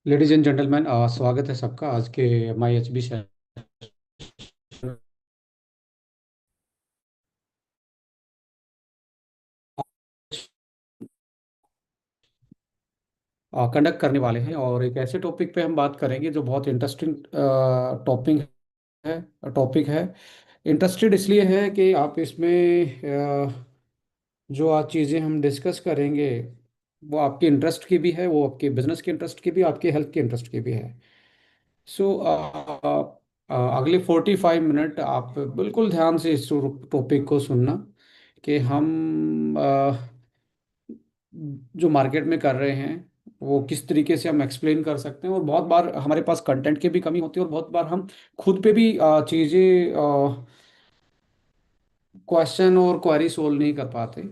Ladies and gentleman, स्वागत है सबका आज के माई एच बी कंडक्ट करने वाले हैं। और एक ऐसे टॉपिक पे हम बात करेंगे जो बहुत इंटरेस्टिंग टॉपिक है। इंटरेस्टेड इसलिए है कि आप इसमें जो आज चीज़ें हम डिस्कस करेंगे वो आपके इंटरेस्ट की भी है, वो आपके बिजनेस के इंटरेस्ट की भी, आपके हेल्थ के इंटरेस्ट की भी है। सो अगले 45 मिनट आप बिल्कुल ध्यान से इस टॉपिक को सुनना कि हम जो मार्केट में कर रहे हैं वो किस तरीके से हम एक्सप्लेन कर सकते हैं। और बहुत बार हमारे पास कंटेंट की भी कमी होती है और बहुत बार हम खुद पे भी चीज़ें क्वेश्चन और क्वेरी सोल्व नहीं कर पाते।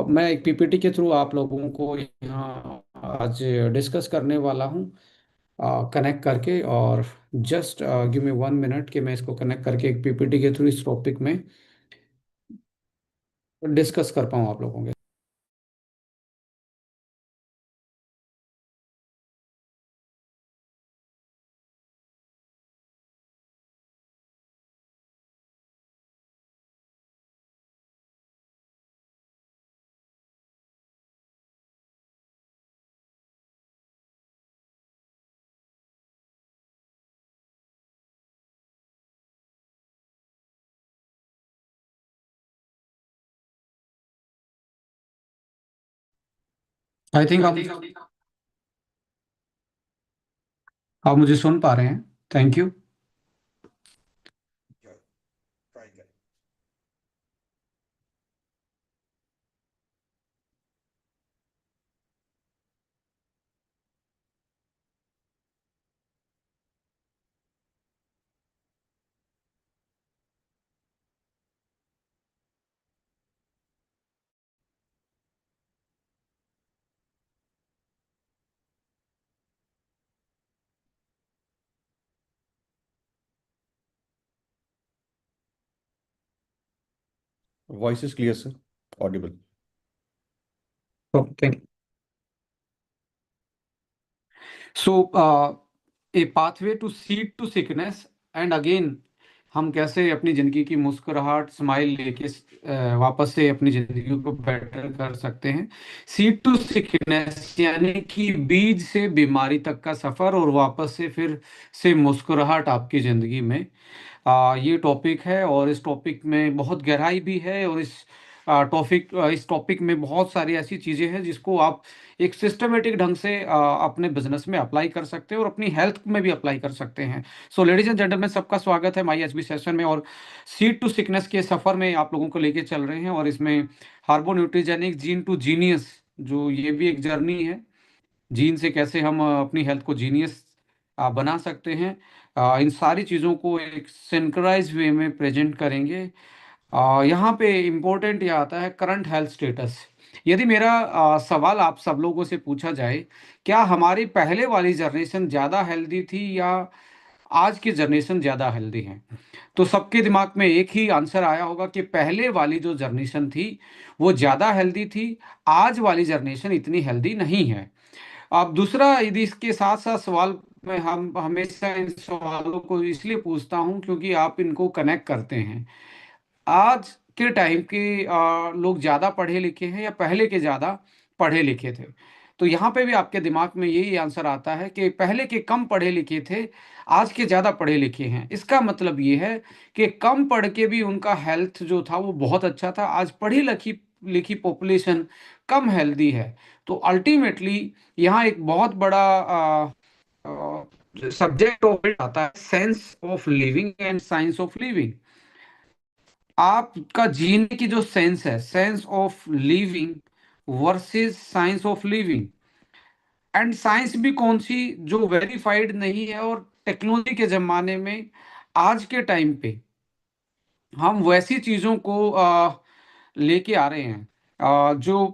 मैं एक पीपीटी के थ्रू आप लोगों को यहाँ आज डिस्कस करने वाला हूँ, कनेक्ट करके। और जस्ट गिव मी 1 मिनट कि मैं इसको कनेक्ट करके एक पीपीटी के थ्रू इस टॉपिक में डिस्कस कर पाऊँ आप लोगों के। आई थिंक आप मुझे सुन पा रहे हैं। Thank you. Voice is clear, sir. Audible. Thank so a pathway to seed to sickness and again, हम कैसे अपनी जिंदगी की मुस्कुराहट स्माइल लेके वापस से अपनी जिंदगी को बेटर कर सकते हैं। सीड टू सिकनेस यानी कि बीज से बीमारी तक का सफर और वापस से फिर से मुस्कुराहट आपकी जिंदगी में। ये टॉपिक है और इस टॉपिक में बहुत गहराई भी है। और इस टॉपिक में बहुत सारी ऐसी चीज़ें हैं जिसको आप एक सिस्टमेटिक ढंग से अपने बिजनेस में अप्लाई कर सकते हैं और अपनी हेल्थ में भी अप्लाई कर सकते हैं। सो लेडीज एंड जेंटलमैन, सबका स्वागत है माई एचबी सेशन में। और सीड टू सिकनेस के सफ़र में आप लोगों को लेके चल रहे हैं। और इसमें हार्बो न्यूट्रीजेनिक जीन टू जीनियस, जो ये भी एक जर्नी है, जीन से कैसे हम अपनी हेल्थ को जीनियस बना सकते हैं। इन सारी चीज़ों को एक सिंक्राइज वे में प्रेजेंट करेंगे। यहाँ पे इम्पोर्टेंट यह आता है करंट हेल्थ स्टेटस। यदि मेरा सवाल आप सब लोगों से पूछा जाए, क्या हमारी पहले वाली जनरेशन ज़्यादा हेल्दी थी या आज की जनरेशन ज़्यादा हेल्दी है, तो सबके दिमाग में एक ही आंसर आया होगा कि पहले वाली जो जनरेशन थी वो ज़्यादा हेल्दी थी। आज वाली जनरेशन इतनी हेल्दी नहीं है। अब दूसरा, यदि इसके साथ साथ सवाल में हम हमेशा इन सवालों को इसलिए पूछता हूं क्योंकि आप इनको कनेक्ट करते हैं। आज के टाइम के लोग ज़्यादा पढ़े लिखे हैं या पहले के ज़्यादा पढ़े लिखे थे, तो यहाँ पे भी आपके दिमाग में यही आंसर आता है कि पहले के कम पढ़े लिखे थे, आज के ज़्यादा पढ़े लिखे हैं। इसका मतलब ये है कि कम पढ़ के भी उनका हेल्थ जो था वो बहुत अच्छा था। आज पढ़ी लिखी लिखी पॉपुलेशन कम हेल्दी है। तो अल्टीमेटली यहाँ एक बहुत बड़ा सब्जेक्ट ऑफ आता है, sense of living and science of living. आपका जीने की जो सेंस है, sense of living versus science of living. And science भी कौन सी, जो वेरीफाइड नहीं है। और टेक्नोलॉजी के जमाने में आज के टाइम पे हम वैसी चीजों को लेके आ रहे हैं जो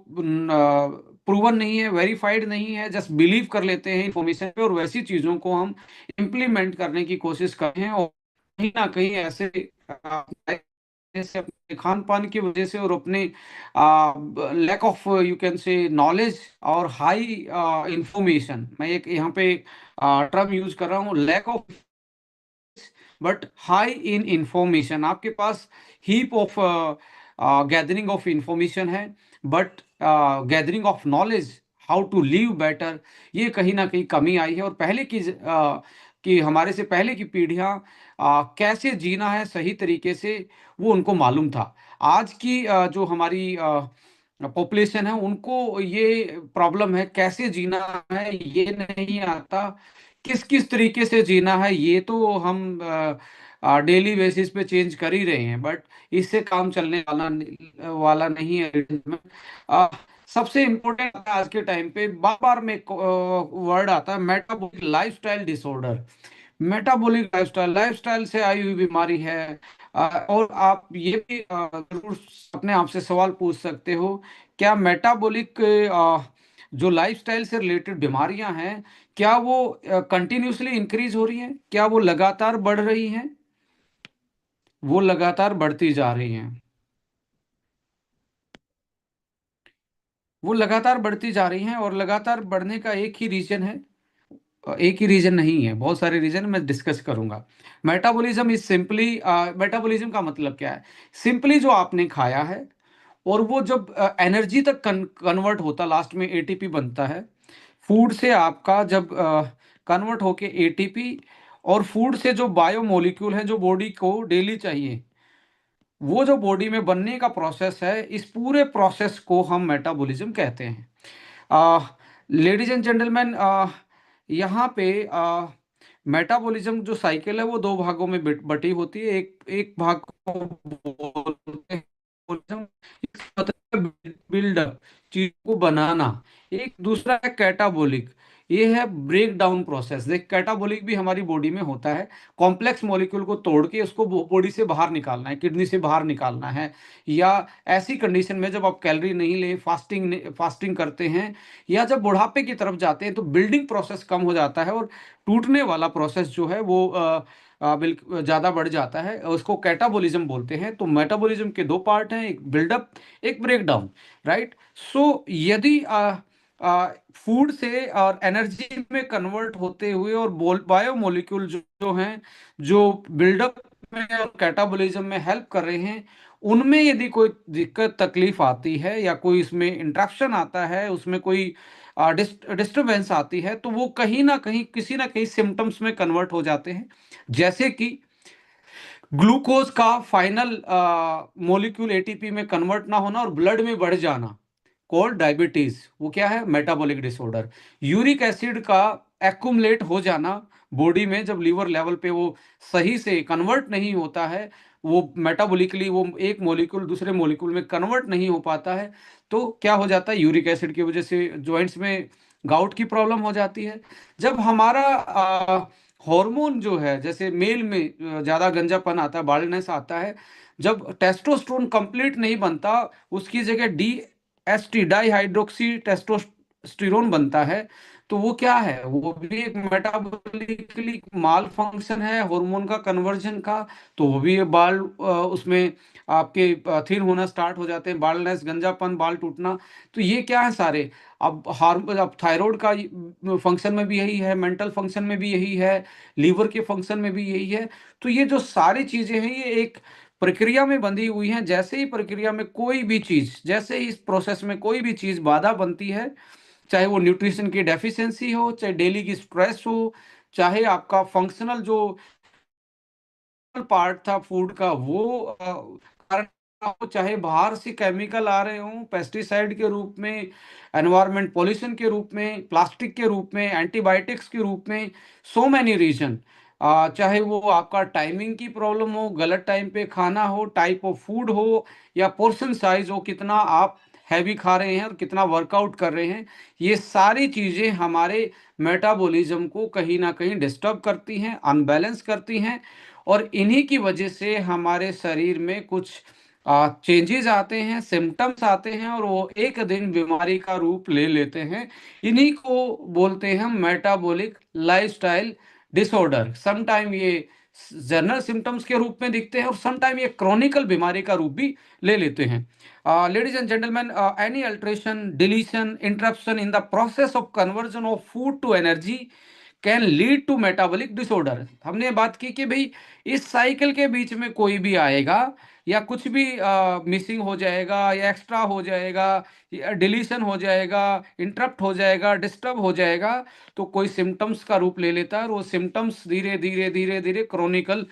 प्रूवन नहीं है, वेरीफाइड नहीं है, जस्ट बिलीव कर लेते हैं इंफॉर्मेशन पे, और वैसी चीजों को हम इम्प्लीमेंट करने की कोशिश कर रहे हैं। और कहीं ना कहीं ऐसे से, अपने खान पान की वजह से, और अपने lack of you can say knowledge और हाई इंफॉर्मेशन, मैं एक यहाँ पे टर्म यूज कर रहा हूँ, lack of but high in information, आपके पास heap of gathering of information है, but gathering of knowledge how to live better, ये कहीं ना कहीं कमी आई है। और पहले कि हमारे से पहले की पीढ़ियां कैसे जीना है सही तरीके से, वो उनको मालूम था। आज की जो हमारी पॉपुलेशन है, उनको ये प्रॉब्लम है, कैसे जीना है ये नहीं आता, किस किस तरीके से जीना है ये तो हम डेली बेसिस पे चेंज कर ही रहे हैं, बट इससे काम चलने वाला नहीं है। अ, सबसे इम्पोर्टेंट आज के टाइम पे बार बार में वर्ड आता है, metabolic lifestyle disorder. Metabolic lifestyle, lifestyle से आई हुई बीमारी है। और आप ये भी जरूर अपने आप से सवाल पूछ सकते हो, क्या मेटाबॉलिक जो लाइफस्टाइल से रिलेटेड बीमारियां हैं, क्या वो कंटिन्यूसली इंक्रीज हो रही हैं, क्या वो लगातार बढ़ रही हैं? वो लगातार बढ़ती जा रही हैं। वो लगातार बढ़ती जा रही हैं, और लगातार बढ़ने का एक ही रीजन है, एक ही रीजन नहीं है, बहुत सारे रीजन मैं डिस्कस करूंगा। मेटाबॉलिज्म इज सिंपली, मेटाबॉलिज्म का मतलब क्या है? सिंपली जो आपने खाया है, और वो जब एनर्जी तक कन्वर्ट होता, लास्ट में एटीपी बनता है। फूड से आपका जब कन्वर्ट होके एटीपी, और फूड से जो बायोमोलिक्यूल है जो बॉडी को डेली चाहिए, वो जो बॉडी में बनने का प्रोसेस है, इस पूरे प्रोसेस को हम मेटाबॉलिज्म कहते हैं। लेडीज एंड जेंटलमैन, यहाँ पे मेटाबॉलिज्म जो साइकिल है वो दो भागों में बटी होती है। एक एक भाग को बोलते हैं metabolism, इसका मतलब बिल्डअप, चीज को बनाना। एक दूसरा है कैटाबॉलिक, ये है ब्रेक डाउन प्रोसेस। देख, कैटाबॉलिक भी हमारी बॉडी में होता है, कॉम्प्लेक्स मॉलिक्यूल को तोड़ के उसको बॉडी से बाहर निकालना है, किडनी से बाहर निकालना है, या ऐसी कंडीशन में जब आप कैलोरी नहीं ले, फास्टिंग करते हैं, या जब बुढ़ापे की तरफ जाते हैं, तो बिल्डिंग प्रोसेस कम हो जाता है, और टूटने वाला प्रोसेस जो है वो बिल्कुल ज़्यादा बढ़ जाता है, उसको कैटाबॉलिज्म बोलते हैं। तो मेटाबॉलिज्म के दो पार्ट हैं, एक बिल्डअप, एक ब्रेक डाउन, राइट। सो यदि फूड से और एनर्जी में कन्वर्ट होते हुए, और बायोमोलिक्यूल जो हैं, जो बिल्डअप में और कैटाबॉलिज्म में हेल्प कर रहे हैं, उनमें यदि कोई दिक्कत तकलीफ आती है, या कोई इसमें इंट्रैक्शन आता है, उसमें कोई डिस्टरबेंस आती है, तो वो कहीं ना कहीं किसी ना कहीं सिम्टम्स में कन्वर्ट हो जाते हैं। जैसे कि ग्लूकोज का फाइनल मोलिक्यूल एटीपी में कन्वर्ट ना होना और ब्लड में बढ़ जाना, कॉल्ड डायबिटीज, वो क्या है? Metabolic disorder. यूरिक एसिड का एक्युमुलेट हो जाना बॉडी में, जब लीवर लेवल पे वो सही से कन्वर्ट नहीं होता है, वो मेटाबॉलिकली वो एक मॉलिक्यूल दूसरे मॉलिक्यूल में कन्वर्ट नहीं हो पाता है, तो क्या हो जाता है? यूरिक एसिड की वजह से जॉइंट्स में गाउट की प्रॉब्लम हो जाती है। जब हमारा हार्मोन जो है, जैसे मेल में ज़्यादा गंजापन आता है, बाल्डनेस आता है, जब टेस्टोस्टेरोन कंप्लीट नहीं बनता, उसकी जगह D S T, di hydroxy testosterone बनता है, तो वो क्या है? वो भी एक मेटाबॉलिकली माल फंक्शन है हार्मोन का, कन्वर्जन का। तो वो भी बाल उसमें आपके थिन होना स्टार्ट हो जाते हैं, बालनेस, गंजापन, बाल टूटना। तो ये क्या है सारे? अब थायराइड का फंक्शन में भी यही है, मेंटल फंक्शन में भी यही है, लीवर के फंक्शन में भी यही है। तो ये जो सारी चीजें हैं, ये एक प्रक्रिया में बंधी हुई हैं। जैसे ही प्रक्रिया में कोई भी चीज, जैसे ही इस प्रोसेस में कोई भी चीज बाधा बनती है, चाहे वो न्यूट्रिशन की डेफिशिएंसी हो, चाहे डेली की स्ट्रेस हो, चाहे आपका फंक्शनल जो पार्ट था फूड का वो कारण हो, चाहे बाहर से केमिकल आ रहे हों पेस्टिसाइड के रूप में, एनवायरमेंट पॉल्यूशन के रूप में, प्लास्टिक के रूप में, एंटीबायोटिक्स के रूप में, सो मैनी रीजन, चाहे वो आपका टाइमिंग की प्रॉब्लम हो, गलत टाइम पे खाना हो, टाइप ऑफ फूड हो, या पोर्शन साइज हो, कितना आप हैवी खा रहे हैं और कितना वर्कआउट कर रहे हैं, ये सारी चीज़ें हमारे मेटाबॉलिज्म को कहीं ना कहीं डिस्टर्ब करती हैं, अनबैलेंस करती हैं, और इन्हीं की वजह से हमारे शरीर में कुछ चेंजेस आते हैं, सिम्टम्स आते हैं, और वो एक दिन बीमारी का रूप ले लेते हैं। इन्हीं को बोलते हैं मेटाबॉलिक लाइफस्टाइल डिसऑर्डर। समटाइम ये जनरल सिम्टम्स के रूप में दिखते हैं और सम टाइम ये क्रॉनिकल बीमारी का रूप भी ले लेते हैं। Ladies and gentleman, any alteration, deletion, interruption in the process of conversion of food to energy can lead to metabolic disorder. हमने बात की कि भाई इस साइकिल के बीच में कोई भी आएगा या कुछ भी मिसिंग हो जाएगा या एक्स्ट्रा हो जाएगा या डिलीशन हो जाएगा, इंटरप्ट हो जाएगा, डिस्टर्ब हो जाएगा, तो कोई सिम्टम्स का रूप ले लेता है और वो सिम्टम्स धीरे धीरे धीरे धीरे क्रॉनिकल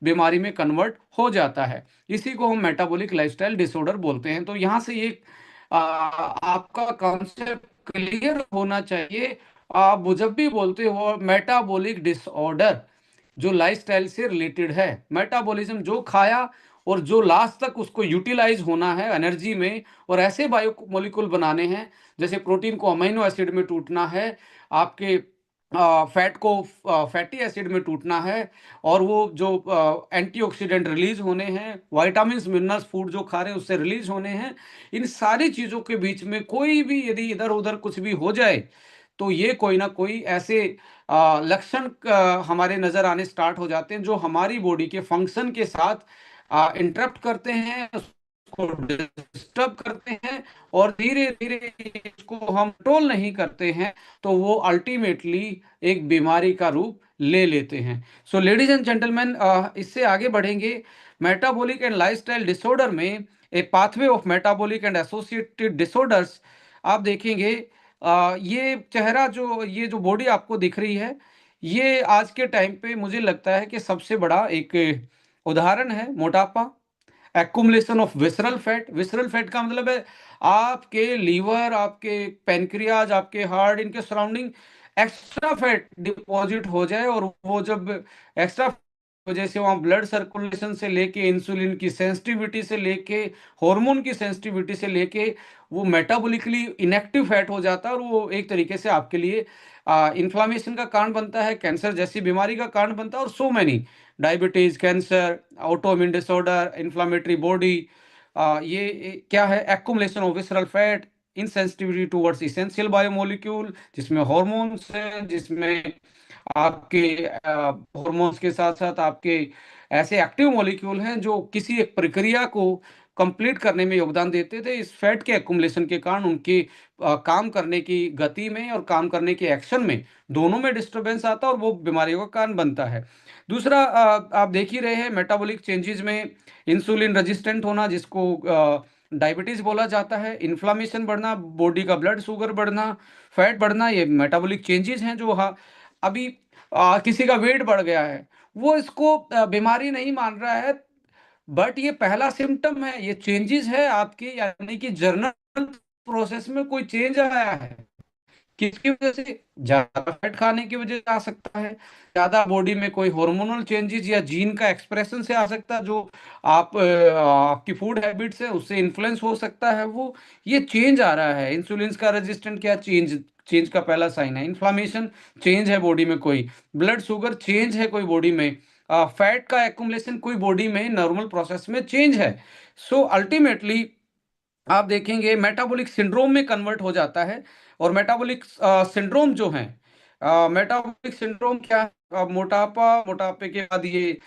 बीमारी में कन्वर्ट हो जाता है। इसी को हम मेटाबॉलिक लाइफस्टाइल डिसऑर्डर बोलते हैं। तो यहाँ से ये आपका कॉन्सेप्ट क्लियर होना चाहिए। आप वो जब भी बोलते हो मेटाबॉलिक डिसऑर्डर, जो लाइफस्टाइल से रिलेटेड है, मेटाबॉलिज्म जो खाया और जो लास्ट तक उसको यूटिलाइज होना है एनर्जी में, और ऐसे बायो मॉलिक्यूल बनाने हैं जैसे प्रोटीन को अमीनो एसिड में टूटना है, आपके फैट को फैटी एसिड में टूटना है, और वो जो एंटीऑक्सीडेंट रिलीज होने हैं, विटामिन्स मिनरल्स फूड जो खा रहे हैं उससे रिलीज होने हैं। इन सारी चीज़ों के बीच में कोई भी यदि इधर उधर कुछ भी हो जाए तो ये कोई ना कोई ऐसे लक्षण हमारे नज़र आने स्टार्ट हो जाते हैं जो हमारी बॉडी के फंक्शन के साथ इंटरप्ट करते हैं, उसको डिस्टर्ब करते हैं, और धीरे धीरे इसको हम कंट्रोल नहीं करते हैं तो वो अल्टीमेटली एक बीमारी का रूप ले लेते हैं। सो लेडीज एंड जेंटलमैन, इससे आगे बढ़ेंगे। मेटाबॉलिक एंड लाइफस्टाइल डिसऑर्डर में ए pathway of metabolic and associated disorders, आप देखेंगे ये चेहरा जो ये जो बॉडी आपको दिख रही है, ये आज के टाइम पे मुझे लगता है कि सबसे बड़ा एक उदाहरण है मोटापा, accumulation of visceral fat. Visceral fat का मतलब है आपके लीवर, आपके पैनक्रियाज, आपके हार्ट, इनके सराउंडिंग एक्स्ट्रा फैट डिपॉजिट हो जाए, और वो जब एक्स्ट्रा वजह से वहाँ ब्लड सर्कुलेशन से लेके इंसुलिन की सेंसिटिविटी से लेके हार्मोन की सेंसिटिविटी से लेके वो मेटाबॉलिकली इनएक्टिव फैट हो जाता है, और वो एक तरीके से आपके लिए इन्फ्लामेशन का कारण बनता है, कैंसर जैसी बीमारी का कारण बनता है, और so many diabetes, cancer, autoimmune disorder, inflammatory body, क्या है, accumulation of visceral fat, insensitivity towards essential biomolecule, जिसमें हॉर्मोन्स हैं, जिसमें आपके हॉर्मोन्स के साथ साथ आपके ऐसे एक्टिव मॉलिक्यूल हैं जो किसी एक प्रक्रिया को कंप्लीट करने में योगदान देते थे। इस फैट के एक्युमुलेशन के कारण उनके काम करने की गति में और काम करने के एक्शन में दोनों में डिस्टरबेंस आता है और वो बीमारियों का कारण बनता है। दूसरा, आप देख ही रहे हैं मेटाबॉलिक चेंजेस में इंसुलिन रेजिस्टेंट होना, जिसको डायबिटीज बोला जाता है, इन्फ्लामेशन बढ़ना, बॉडी का ब्लड शुगर बढ़ना, फैट बढ़ना, ये मेटाबॉलिक चेंजेस हैं जो अभी किसी का वेट बढ़ गया है, वो इसको बीमारी नहीं मान रहा है, बट ये पहला सिम्टम है, ये चेंजेस है आपकी, यानी कि जर्नल प्रोसेस में कोई चेंज आया है। किसकी वजह से? ज्यादा फैट खाने की वजह से आ सकता है, ज्यादा बॉडी में कोई हार्मोनल चेंजेस या जीन का एक्सप्रेशन से आ सकता है, जो आपकी फूड हैबिट्स है उससे इन्फ्लुएंस हो सकता है। वो ये चेंज आ रहा है, इंसुलिन का रेजिस्टेंट, क्या चेंज, चेंज का पहला साइन है। इन्फ्लामेशन चेंज है बॉडी में, कोई ब्लड शुगर चेंज है कोई बॉडी में, फैट का एक्युमुलेशन कोई बॉडी में नॉर्मल प्रोसेस में चेंज है। सो अल्टीमेटली आप देखेंगे मेटाबॉलिक सिंड्रोम में कन्वर्ट हो जाता है। और मेटाबॉलिक सिंड्रोम जो है, मेटाबॉलिक सिंड्रोम क्या है? मोटापा, मोटापे के बाद ये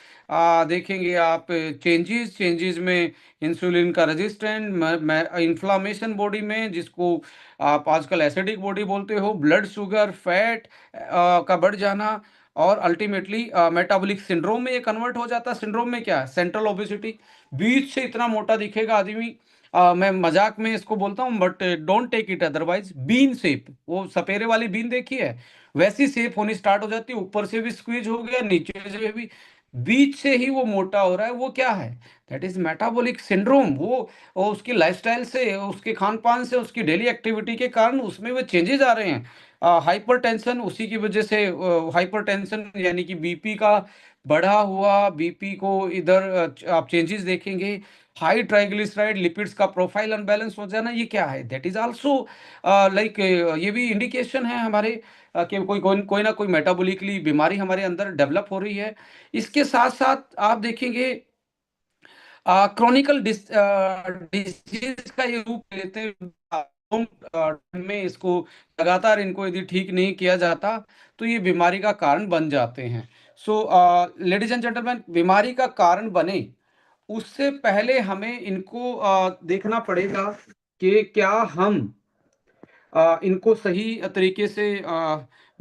देखेंगे आप चेंजेस, चेंजेस में इंसुलिन का रेजिस्टेंट, इन्फ्लामेशन बॉडी में, जिसको आप आजकल एसिडिक बॉडी बोलते हो, ब्लड शुगर, फैट का बढ़ जाना, और अल्टीमेटली मेटाबॉलिक सिंड्रोम में ये कन्वर्ट हो जाता है। सिंड्रोम में क्या है? सेंट्रल ओबेसिटी, बीच से इतना मोटा दिखेगा आदमी, मैं मजाक में इसको बोलता हूँ, but don't take it otherwise, bean shape, वो सपेरे वाली बीन देखी है, वैसी शेप होनी स्टार्ट हो जाती है, ऊपर से भी स्क्वीज हो गया, नीचे से भी, बीच से ही वो मोटा हो रहा है। वो क्या है? That is metabolic syndrome. वो उसकी लाइफस्टाइल से, उसके खान पान से, उसकी डेली एक्टिविटी के कारण उसमें वो चेंजेस आ रहे हैं। हाइपरटेंशन, उसी की वजह से हाइपरटेंशन यानी कि बीपी का बढ़ा हुआ, बीपी को इधर आप चेंजेस देखेंगे। हाई ट्राइग्लिसराइड, लिपिड्स का प्रोफाइल अनबैलेंस हो जाना, ये क्या है? दैट इज आल्सो लाइक, ये भी इंडिकेशन है हमारे कि कोई ना कोई मेटाबॉलिकली बीमारी हमारे अंदर डेवलप हो रही है। इसके साथ साथ आप देखेंगे क्रॉनिकल डिजीज का ये रूप लेते हैं में, इसको लगातार इनको यदि ठीक नहीं किया जाता तो ये बीमारी का कारण बन जाते हैं। सो लेडीज एंड जेंटलमैन, बीमारी का कारण बने उससे पहले हमें इनको देखना पड़ेगा कि क्या हम इनको सही तरीके से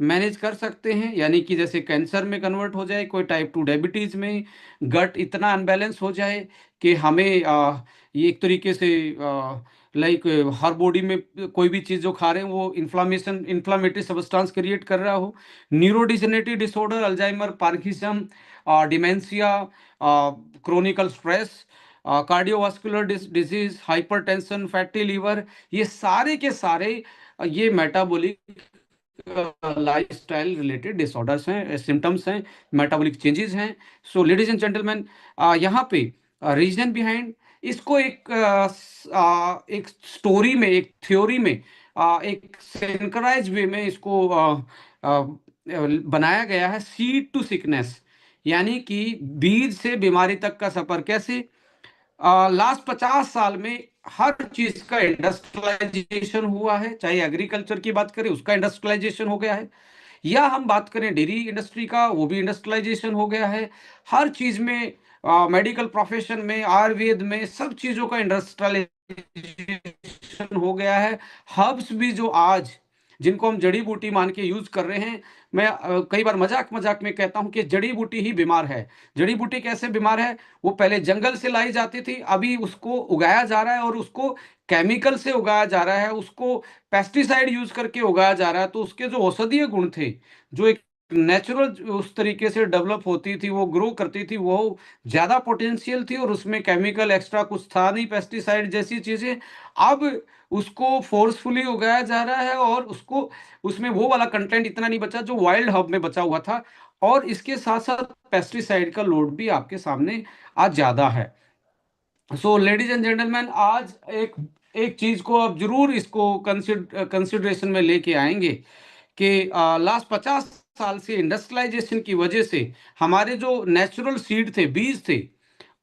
मैनेज कर सकते हैं, यानी कि जैसे कैंसर में कन्वर्ट हो जाए, कोई टाइप 2 डायबिटीज़ में गट इतना अनबैलेंस हो जाए कि हमें ये एक तरीके से लाइक हर बॉडी में कोई भी चीज़ जो खा रहे हैं वो इन्फ्लामेटरी सब्सटेंस क्रिएट कर रहा हो, neurodegenerative disorder, Alzheimer, Parkinson, dementia, chronical stress, cardiovascular disease, hypertension, fatty liver, ये सारे के सारे ये मेटाबॉलिक लाइफस्टाइल रिलेटेड डिसऑर्डर्स हैं, सिम्टम्स हैं, मेटाबॉलिक चेंजेस हैं। सो लेडीज एंड जेंटलमैन, यहाँ पे रीजन बिहाइंड इसको एक स्टोरी में, एक थ्योरी में, एक सिंक्राइज वे में इसको बनाया गया है, सीड टू सिकनेस, यानी कि बीज से बीमारी तक का सफर कैसे। लास्ट 50 साल में हर चीज का इंडस्ट्रियलाइजेशन हुआ है, चाहे एग्रीकल्चर की बात करें उसका इंडस्ट्रियलाइजेशन हो गया है, या हम बात करें डेयरी इंडस्ट्री का, वो भी इंडस्ट्रियलाइजेशन हो गया है। हर चीज में, मेडिकल प्रोफेशन में, आयुर्वेद में, सब चीजों का इंडस्ट्रियलाइजेशन हो गया है। हर्ब्स भी जो आज जिनको हम जड़ी बूटी मान के यूज कर रहे हैं, मैं कई बार मजाक मजाक में कहता हूं कि जड़ी बूटी ही बीमार है। जड़ी बूटी कैसे बीमार है? वो पहले जंगल से लाई जाती थी, अभी उसको उगाया जा रहा है और उसको केमिकल से उगाया जा रहा है, उसको पेस्टिसाइड यूज करके उगाया जा रहा है, तो उसके जो औषधीय गुण थे, जो एक नेचुरल उस तरीके से डेवलप होती थी, वो ग्रो करती थी, वो ज्यादा पोटेंशियल थी, और उसमें केमिकल एक्स्ट्रा कुछ था नहीं, पेस्टिसाइड जैसी चीजें। अब उसको फोर्सफुली उगाया जा रहा है और उसको, उसमें वो वाला कंटेंट इतना नहीं बचा जो वाइल्ड हब में बचा हुआ था, और इसके साथ साथ पेस्टिसाइड का लोड भी आपके सामने आज ज्यादा है। सो लेडीज एंड जेंटलमैन, आज एक एक चीज को आप जरूर इसको कंसिडरेशन में लेके आएंगे कि लास्ट 50 साल से इंडस्ट्रियलाइजेशन की वजह से हमारे जो नेचुरल सीड थे, बीज थे,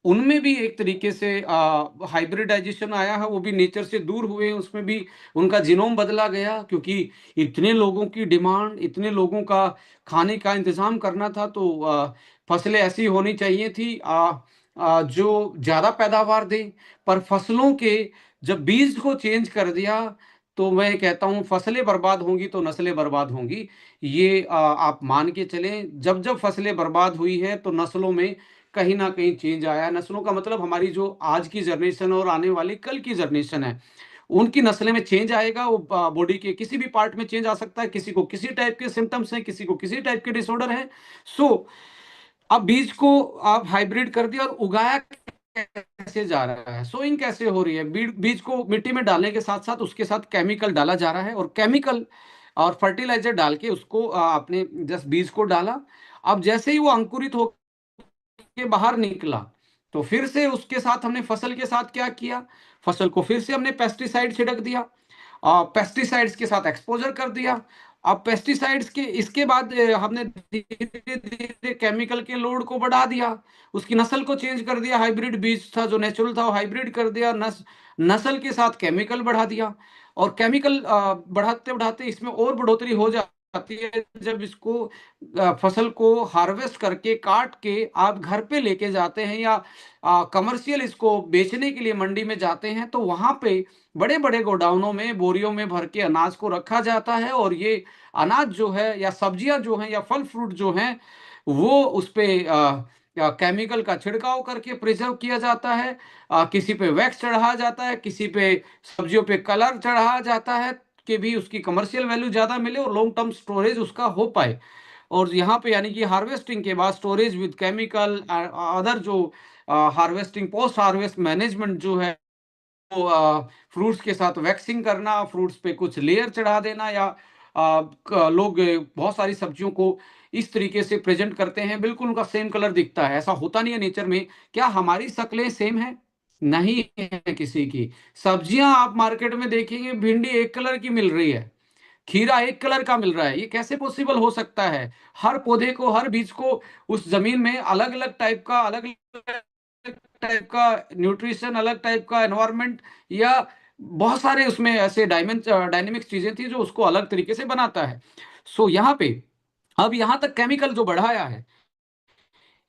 उनमें भी एक तरीके से हाइब्रिडाइजेशन आया है, वो भी नेचर से दूर हुए, उसमें भी उनका जीनोम बदला गया, क्योंकि इतने लोगों की डिमांड, इतने लोगों का खाने का इंतजाम करना था, तो फसलें ऐसी होनी चाहिए थी जो ज़्यादा पैदावार दें। पर फसलों के जब बीज को चेंज कर दिया, तो मैं कहता हूँ फसलें बर्बाद होंगी तो नस्लें बर्बाद होंगी। ये आप मान के चलें, जब जब फसलें बर्बाद हुई हैं तो नस्लों में कहीं ना कहीं चेंज आया है। नस्लों का मतलब हमारी जो आज की जनरेशन और आने वाली कल की जनरेशन है, उनकी नस्लें में चेंज आएगा। वो बॉडी के किसी भी पार्ट में चेंज आ सकता है, किसी को किसी टाइप के सिम्टम्स हैं, किसी को किसी टाइप के डिसऑर्डर है। सो अब बीज को आप हाइब्रिड कर दिया और उगाया कैसे जा रहा है, सोइंग कैसे हो रही है, बीज को मिट्टी में डालने के साथ साथ उसके साथ केमिकल डाला जा रहा है, और केमिकल और फर्टिलाइजर डाल के उसको आपने जस्ट बीज को डाला। अब जैसे ही वो अंकुरित हो के बाहर निकला, तो फिर से उसके साथ हमने फसल के साथ क्या किया, फसल को फिर से हमने पेस्टिसाइड छिड़क दिया, पेस्टिसाइड्स के साथ एक्सपोजर कर दिया। अब पेस्टिसाइड्स के इसके बाद हमने धीरे धीरे केमिकल के लोड को बढ़ा दिया, उसकी नस्ल को चेंज कर दिया, हाइब्रिड बीज था जो नेचुरल था वो हाइब्रिड कर दिया, नस्ल के साथ केमिकल बढ़ा दिया, और केमिकल बढ़ाते बढ़ाते इसमें और बढ़ोतरी हो जाती है जब इसको फसल को हार्वेस्ट करके काट के आप घर पे लेके जाते हैं, या कमर्शियल इसको बेचने के लिए मंडी में जाते हैं, तो वहां पे बड़े बड़े गोडाउनों में बोरियों में भर के अनाज को रखा जाता है, और ये अनाज जो है या सब्जियां जो हैं या फल फ्रूट जो हैं, वो उस पे केमिकल का छिड़काव करके प्रिजर्व किया जाता है। किसी पे वैक्स चढ़ाया जाता है, किसी पे सब्जियों पे कलर चढ़ाया जाता है, कि भी उसकी कमर्शियल वैल्यू ज़्यादा मिले और लॉन्ग टर्म स्टोरेज उसका हो पाए। और यहाँ पे यानी कि हार्वेस्टिंग के बाद स्टोरेज विद केमिकल, अदर जो हार्वेस्टिंग, पोस्ट हार्वेस्ट मैनेजमेंट जो है, तो फ्रूट्स के साथ वैक्सिंग करना, फ्रूट्स पे कुछ लेयर चढ़ा देना, या लोग बहुत सारी सब्जियों को इस तरीके से प्रेजेंट करते हैं, बिल्कुल उनका सेम कलर दिखता है। ऐसा होता नहीं है नेचर में। क्या हमारी शक्लें सेम हैं? नहीं है किसी की। सब्जियां आप मार्केट में देखेंगे, भिंडी एक कलर की मिल रही है, खीरा एक कलर का मिल रहा है, ये कैसे पॉसिबल हो सकता है? हर पौधे को, हर बीज को उस जमीन में अलग अलग टाइप का, अलग अलग टाइप का न्यूट्रिशन, अलग टाइप का एनवायरनमेंट, या बहुत सारे उसमें ऐसे डायनेमिक्स चीजें थी जो उसको अलग तरीके से बनाता है। सो यहाँ पे अब यहाँ तक केमिकल जो बढ़ाया है,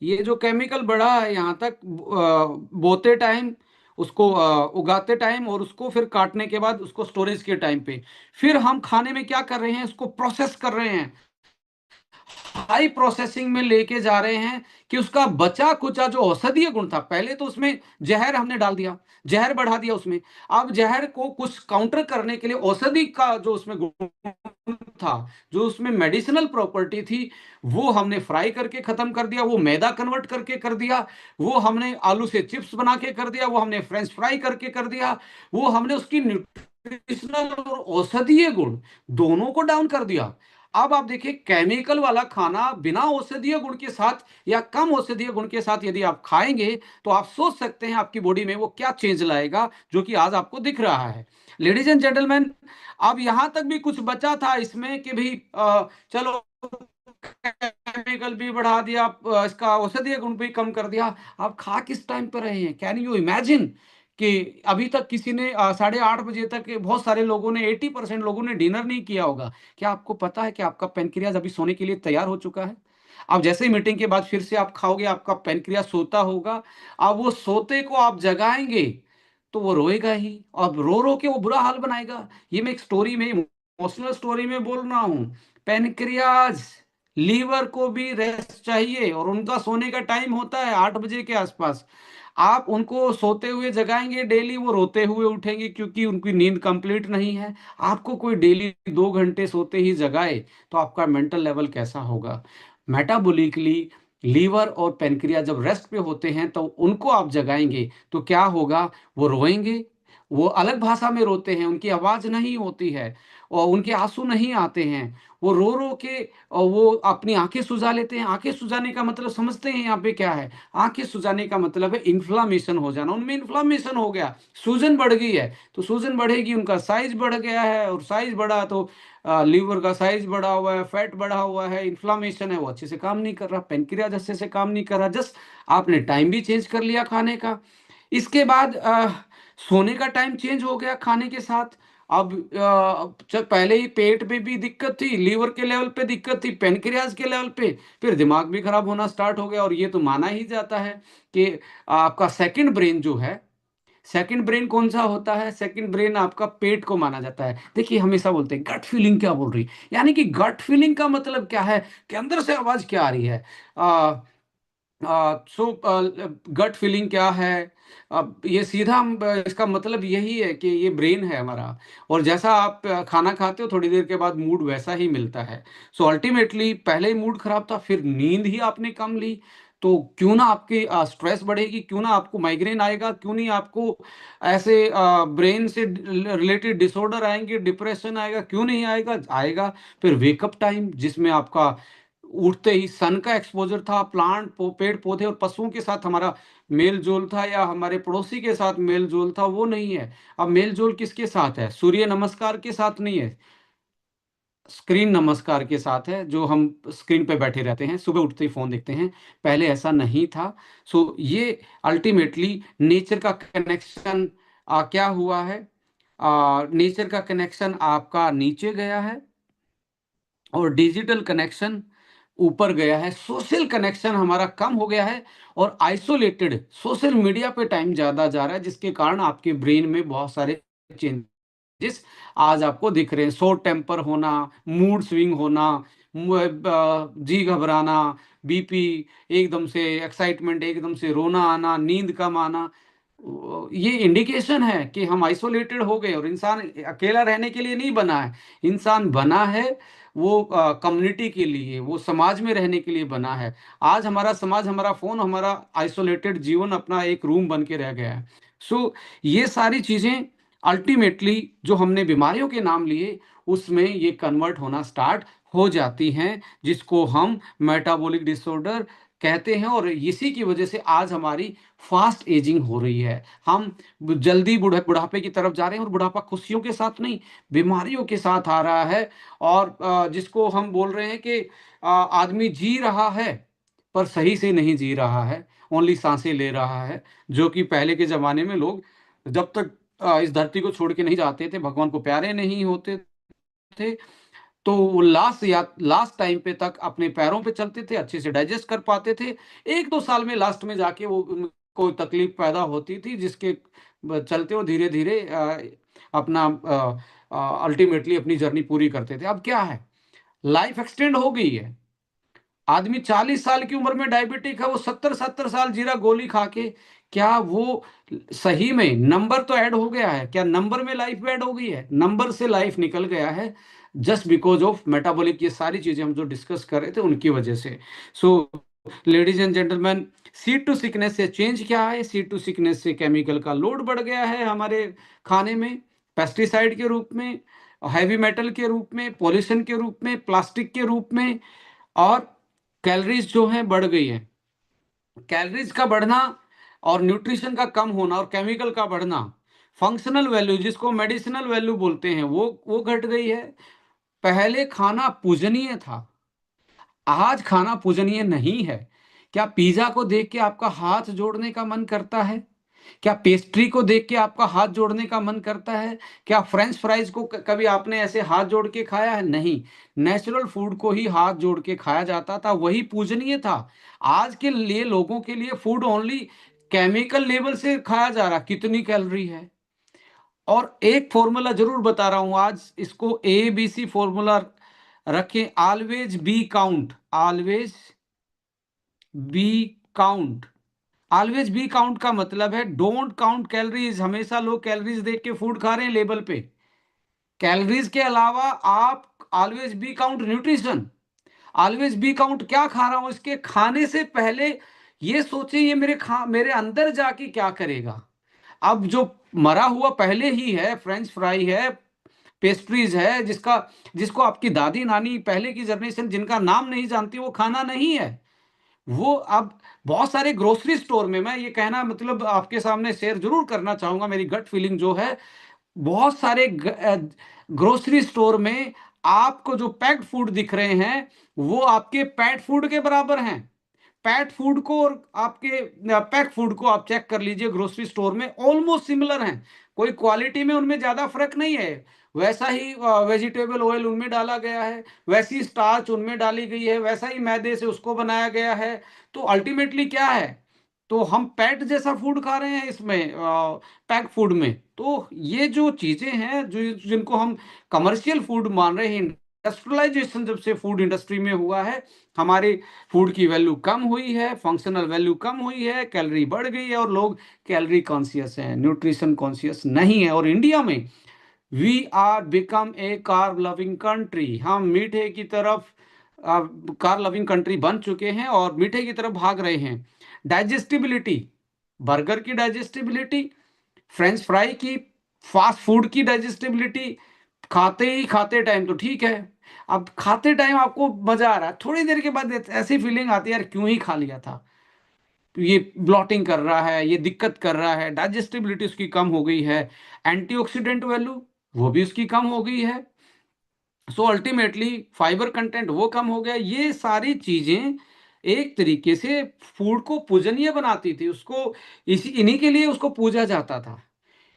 ये जो केमिकल बढ़ा है यहाँ तक बोते टाइम, उसको उगाते टाइम, और उसको फिर काटने के बाद उसको स्टोरेज के टाइम पे, फिर हम खाने में क्या कर रहे हैं, उसको प्रोसेस कर रहे हैं, हाई प्रोसेसिंग में लेके जा रहे हैं कि उसका बचा कुचा जो औषधीय गुण था, पहले तो उसमें जहर हमने डाल दिया, जहर बढ़ा दिया उसमें। अब जहर को कुछ काउंटर करने के लिए औषधि का जो उसमें गुण था, जो उसमें मेडिसिनल प्रॉपर्टी थी, वो हमने फ्राई करके खत्म कर दिया, वो मैदा कन्वर्ट करके कर दिया, वो हमने आलू से चिप्स बना के कर दिया, वो हमने फ्रेंच फ्राई करके कर दिया, वो हमने उसकी न्यूट्रिशनल और औषधीय गुण दोनों को डाउन कर दिया। अब आप देखिए, केमिकल वाला खाना बिना औषधीय गुण के साथ या कम औषधीय गुण के साथ यदि आप खाएंगे, तो आप सोच सकते हैं आपकी बॉडी में वो क्या चेंज लाएगा, जो कि आज आपको दिख रहा है। लेडीज एंड जेंटलमैन, अब यहां तक भी कुछ बचा था इसमें कि भी चलो केमिकल भी बढ़ा दिया, इसका औषधीय गुण भी कम कर दिया। आप खा किस टाइम पर रहे हैं? कैन यू इमेजिन कि अभी तक किसी ने 8:30 बजे तक बहुत सारे लोगों ने, 80% लोगों ने डिनर नहीं किया होगा। क्या आपको पता है कि आपका पेनक्रियाज अभी सोने के लिए तैयार हो चुका है? अब जैसे ही मीटिंग के बाद फिर से आप खाओगे, आपका पेनक्रियाज सोता होगा। अब वो सोते को आप जगाएंगे तो वो रोएगा ही, और रो रो के वो बुरा हाल बनाएगा। ये मैं एक स्टोरी में, इमोशनल स्टोरी में बोल रहा हूँ। पेनक्रियाज, लीवर को भी रेस्ट चाहिए, और उनका सोने का टाइम होता है 8 बजे के आसपास। आप उनको सोते हुए जगाएंगे डेली, वो रोते हुए उठेंगे, क्योंकि उनकी नींद कंप्लीट नहीं है। आपको कोई डेली 2 घंटे सोते ही जगाए, तो आपका मेंटल लेवल कैसा होगा? मेटाबॉलिकली लीवर और पेनक्रिया जब रेस्ट पे होते हैं, तो उनको आप जगाएंगे तो क्या होगा? वो रोएंगे, वो अलग भाषा में रोते हैं, उनकी आवाज नहीं होती है, और उनके आंसू नहीं आते हैं। वो रो रो के, और वो अपनी आंखें सुझा लेते हैं। आंखें सुझाने का मतलब समझते हैं यहाँ पे क्या है? आंखें सुझाने का मतलब है इन्फ्लामेशन हो जाना। उनमें इन्फ्लामेशन हो गया, सूजन बढ़ गई है, तो सूजन बढ़ेगी, उनका साइज बढ़ गया है, और साइज बढ़ा तो लीवर का साइज बढ़ा हुआ है, फैट बढ़ा हुआ है, इन्फ्लामेशन है, वो अच्छे से काम नहीं कर रहा, पेनक्रियाज अच्छे से काम नहीं कर रहा। जस्ट आपने टाइम भी चेंज कर लिया खाने का। इसके बाद सोने का टाइम चेंज हो गया खाने के साथ। अब जब पहले ही पेट में भी दिक्कत थी, लीवर के लेवल पे दिक्कत थी, पेनक्रियाज के लेवल पे, फिर दिमाग भी खराब होना स्टार्ट हो गया। और ये तो माना ही जाता है कि आपका सेकंड ब्रेन जो है, सेकंड ब्रेन कौन सा होता है? सेकंड ब्रेन आपका पेट को माना जाता है। देखिए, हमेशा बोलते हैं गट फीलिंग क्या बोल रही, यानी कि गट फीलिंग का मतलब क्या है कि अंदर से आवाज क्या आ रही है। सो गट फीलिंग क्या है? अब ये सीधा इसका मतलब यही है कि ये ब्रेन है हमारा, और जैसा आप खाना खाते हो, थोड़ी देर के बाद मूड वैसा ही मिलता है। सो अल्टीमेटली पहले ही मूड खराब था, फिर नींद ही आपने कम ली, तो क्यों ना आपकी स्ट्रेस बढ़ेगी, क्यों ना आपको माइग्रेन आएगा, क्यों नहीं आपको ऐसे ब्रेन से रिलेटेड डिसऑर्डर आएंगे, डिप्रेशन आएगा, क्यों नहीं आएगा? आएगा। फिर वेकअप टाइम, जिसमें आपका उठते ही सन का एक्सपोजर था, पेड़ पौधे और पशुओं के साथ हमारा मेल जोल था, या हमारे पड़ोसी के साथ मेल जोल था, वो नहीं है। अब मेल जोल किसके साथ है? सूर्य नमस्कार के साथ नहीं है, स्क्रीन नमस्कार के साथ है, जो हम स्क्रीन पे बैठे रहते हैं, सुबह उठते ही फोन देखते हैं। पहले ऐसा नहीं था। सो ये अल्टीमेटली नेचर का कनेक्शन क्या हुआ है? नेचर का कनेक्शन आपका नीचे गया है, और डिजिटल कनेक्शन ऊपर गया है। सोशल कनेक्शन हमारा कम हो गया है, और आइसोलेटेड सोशल मीडिया पे टाइम ज़्यादा जा रहा है, जिसके कारण आपके ब्रेन में बहुत सारे चेंजेस आज आपको दिख रहे हैं। शॉर्ट टेम्पर होना, मूड स्विंग होना, जी घबराना, बीपी एकदम से, एक्साइटमेंट एकदम से, रोना आना, नींद कम आना। ये इंडिकेशन है कि हम आइसोलेटेड हो गए, और इंसान अकेला रहने के लिए नहीं बना है। इंसान बना है वो कम्युनिटी के लिए, वो समाज में रहने के लिए बना है। आज हमारा समाज, हमारा फोन, हमारा आइसोलेटेड जीवन अपना एक रूम बन के रह गया है। सो ये सारी चीजें अल्टीमेटली जो हमने बीमारियों के नाम लिए, उसमें ये कन्वर्ट होना स्टार्ट हो जाती हैं, जिसको हम मेटाबॉलिक डिसऑर्डर कहते हैं। और इसी की वजह से आज हमारी फास्ट एजिंग हो रही है। हम जल्दी बुढ़ापे की तरफ जा रहे हैं, और बुढ़ापा खुशियों के साथ नहीं, बीमारियों के साथ आ रहा है। और जिसको हम बोल रहे हैं कि आदमी जी रहा है, पर सही से नहीं जी रहा है, ओनली सांसें ले रहा है। जो कि पहले के जमाने में लोग जब तक इस धरती को छोड़ के नहीं जाते थे, भगवान को प्यारे नहीं होते थे, तो वो लास्ट टाइम पे तक अपने पैरों पे चलते थे, अच्छे से डाइजेस्ट कर पाते थे। 1-2 साल में लास्ट में जाके वो उनको तकलीफ पैदा होती थी, जिसके चलते वो धीरे धीरे अपना अल्टीमेटली अपनी जर्नी पूरी करते थे। अब क्या है, लाइफ एक्सटेंड हो गई है। आदमी 40 साल की उम्र में डायबिटिक है, वो 70-70 साल जीरा गोली खा के, क्या वो सही में नंबर तो ऐड हो गया है? क्या नंबर में लाइफ ऐड हो गई है? नंबर से लाइफ निकल गया है, जस्ट बिकॉज ऑफ मेटाबॉलिक, ये सारी चीजें हम जो डिस्कस कर रहे थे उनकी वजह से। So ladies and gentleman, seed to sickness से चेंज क्या है? सीड टू सिकनेस से केमिकल का लोड बढ़ गया है हमारे खाने में, पेस्टिसाइड के रूप में, हैवी मेटल के रूप में, पॉल्यूशन के रूप में, प्लास्टिक के रूप में, और कैलोरीज जो है बढ़ गई है। कैलोरीज का बढ़ना और न्यूट्रिशन का कम होना और केमिकल का बढ़ना, फंक्शनल वैल्यू जिसको मेडिसिनल वैल्यू बोलते हैं वो घट गई है। पहले खाना पूजनीय था, आज खाना पूजनीय नहीं है। क्या पिज्जा को देख के आपका हाथ जोड़ने का मन करता है? क्या पेस्ट्री को देख के आपका हाथ जोड़ने का मन करता है? क्या फ्रेंच फ्राइज को कभी आपने ऐसे हाथ जोड़ के खाया है? नहीं। नेचुरल फूड को ही हाथ जोड़ के खाया जाता था, वही पूजनीय था। आज के लिए लोगों के लिए फूड ओनली केमिकल लेवल से खाया जा रहा, कितनी कैलोरी है। और एक फॉर्मूला जरूर बता रहा हूं आज, इसको ABC फॉर्मूला रखें, always be count, always be count. Always be count का मतलब है डोंट काउंट कैलोरीज। हमेशा लोग कैलोरीज देख के फूड खा रहे हैं लेबल पे, कैलोरीज के अलावा आप always be count nutrition. Always be count क्या खा रहा हूं, इसके खाने से पहले ये सोचे ये मेरे अंदर जाके क्या करेगा। अब जो मरा हुआ पहले ही है, फ्रेंच फ्राई है, पेस्ट्रीज है, जिसको आपकी दादी नानी पहले की जनरेशन जिनका नाम नहीं जानती, वो खाना नहीं है। वो अब बहुत सारे ग्रोसरी स्टोर में, मैं ये कहना मतलब आपके सामने शेयर जरूर करना चाहूंगा, मेरी गट फीलिंग जो है, बहुत सारे ग्रोसरी स्टोर में आपको जो पैक्ड फूड दिख रहे हैं वो आपके पैट फूड के बराबर हैं। पैट फूड को और आपके पैक फूड को आप चेक कर लीजिए, ग्रोसरी स्टोर में ऑलमोस्ट सिमिलर हैं। कोई क्वालिटी में उनमें ज्यादा फर्क नहीं है। वैसा ही वेजिटेबल ऑयल उनमें डाला गया है, वैसी स्टार्च उनमें डाली गई है, वैसा ही मैदे से उसको बनाया गया है। तो अल्टीमेटली क्या है, तो हम पैट जैसा फूड खा रहे हैं इसमें, पैक फूड में। तो ये जो चीजें हैं जो जिनको हम कमर्शियल फूड मान रहे हैं, इंडस्ट्रियलाइजेशन जब से फूड इंडस्ट्री में हुआ है, हमारे फूड की वैल्यू कम हुई है, फंक्शनल वैल्यू कम हुई है, कैलोरी बढ़ गई है, और लोग कैलोरी कॉन्शियस हैं, न्यूट्रिशन कॉन्शियस नहीं है। और इंडिया में we are become a car loving country, हम मीठे की तरफ कार लविंग कंट्री बन चुके हैं और मीठे की तरफ भाग रहे हैं। डाइजेस्टिबिलिटी, बर्गर की डाइजेस्टिबिलिटी, फ्रेंच फ्राई की, फास्ट फूड की डाइजेस्टिबिलिटी, खाते ही खाते टाइम तो ठीक है, अब खाते टाइम आपको मजा आ रहा है, थोड़ी देर के बाद ऐसी फीलिंग आती है यार क्यों ही खा लिया था, ये ब्लॉटिंग कर रहा है, ये दिक्कत कर रहा है, डाइजेस्टिबिलिटी उसकी कम हो गई है, एंटीऑक्सीडेंट वैल्यू वो भी उसकी कम हो गई है। सो अल्टीमेटली फाइबर कंटेंट वो कम हो गया। ये सारी चीजें एक तरीके से फूड को पूजनीय बनाती थी, उसको इन्हीं के लिए उसको पूजा जाता था।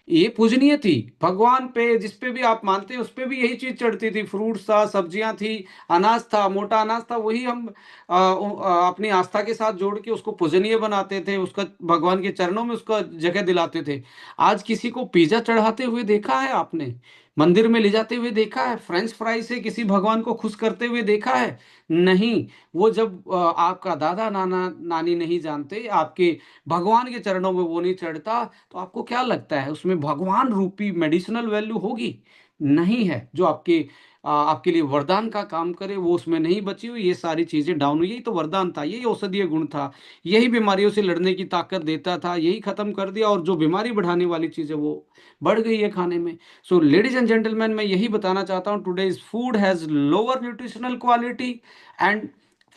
ये पूजनीय थी, भगवान पे जिस पे भी आप मानते हैं उस पे भी यही चीज चढ़ती थी, फ्रूट्स था, सब्जियां थी, अनाज था, मोटा अनाज था, वही हम अपनी आस्था के साथ जोड़ के उसको पूजनीय बनाते थे, उसका भगवान के चरणों में उसका जगह दिलाते थे। आज किसी को पिज्जा चढ़ाते हुए देखा है आपने? मंदिर में ले जाते हुए देखा है? फ्रेंच फ्राई से किसी भगवान को खुश करते हुए देखा है? नहीं। वो जब आपका दादा नाना नानी नहीं जानते, आपके भगवान के चरणों में वो नहीं चढ़ता, तो आपको क्या लगता है उसमें भगवान रूपी मेडिसिनल वैल्यू होगी? नहीं है। जो आपके लिए वरदान का काम करे वो उसमें नहीं बची हुई, ये सारी चीजें डाउन हुई। यही तो वरदान था, यही औषधीय गुण था, यही बीमारियों से लड़ने की ताकत देता था, यही खत्म कर दिया, और जो बीमारी बढ़ाने वाली चीजें वो बढ़ गई है खाने में। सो लेडीज एंड जेंटलमैन, मैं यही बताना चाहता हूँ, today's food has lower nutritional quality and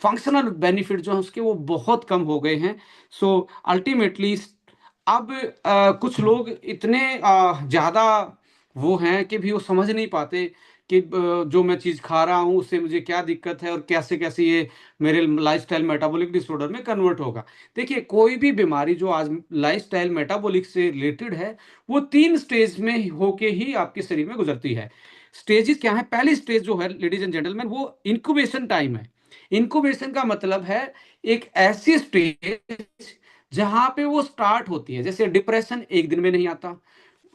functional benefit जो है उसके वो बहुत कम हो गए हैं। सो अल्टीमेटली अब कुछ लोग इतने ज्यादा वो हैं कि भी वो समझ नहीं पाते कि जो मैं चीज खा रहा हूँ उससे मुझे क्या दिक्कत है और कैसे कैसे ये मेरे लाइफस्टाइल मेटाबॉलिक डिसऑर्डर में कन्वर्ट होगा। देखिए, कोई भी बीमारी जो आज लाइफस्टाइल मेटाबॉलिक से रिलेटेड है, वो 3 स्टेज में होके ही आपके शरीर में गुजरती है। स्टेजेस क्या है? पहली स्टेज जो है लेडीज एंड जेंटलमैन, वो इंक्यूबेशन टाइम है। इंक्यूबेशन का मतलब है एक ऐसी स्टेज जहां पे वो स्टार्ट होती है। जैसे डिप्रेशन एक दिन में नहीं आता,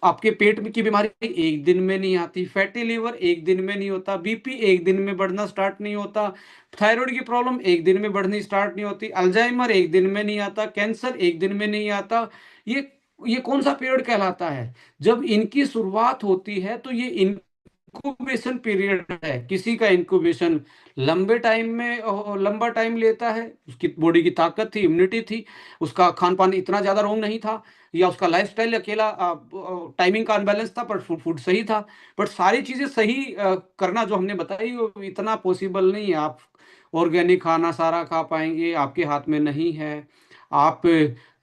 आपके पेट में की बीमारी एक दिन में नहीं आती, फैटी लीवर एक दिन में नहीं होता, बीपी एक दिन में बढ़ना स्टार्ट नहीं होता, थायराइड की प्रॉब्लम एक दिन में बढ़नी स्टार्ट नहीं होती, अल्जाइमर एक दिन में नहीं आता, कैंसर एक दिन में नहीं आता। ये ये कौन सा पीरियड कहलाता है? जब इनकी शुरुआत होती है तो ये इंक्यूबेशन पीरियड है। किसी का इंक्यूबेशन लंबे टाइम में लंबा टाइम लेता है, उसकी बॉडी की ताकत थी, इम्यूनिटी थी, उसका खान पान इतना ज्यादा रोंग नहीं था, या उसका लाइफस्टाइल अकेला टाइमिंग का अनबैलेंस था, पर फूड फूड सही था। बट सारी चीजें सही करना जो हमने बताई वो इतना पॉसिबल नहीं है। आप ऑर्गेनिक खाना सारा खा पाएंगे, आपके हाथ में नहीं है। आप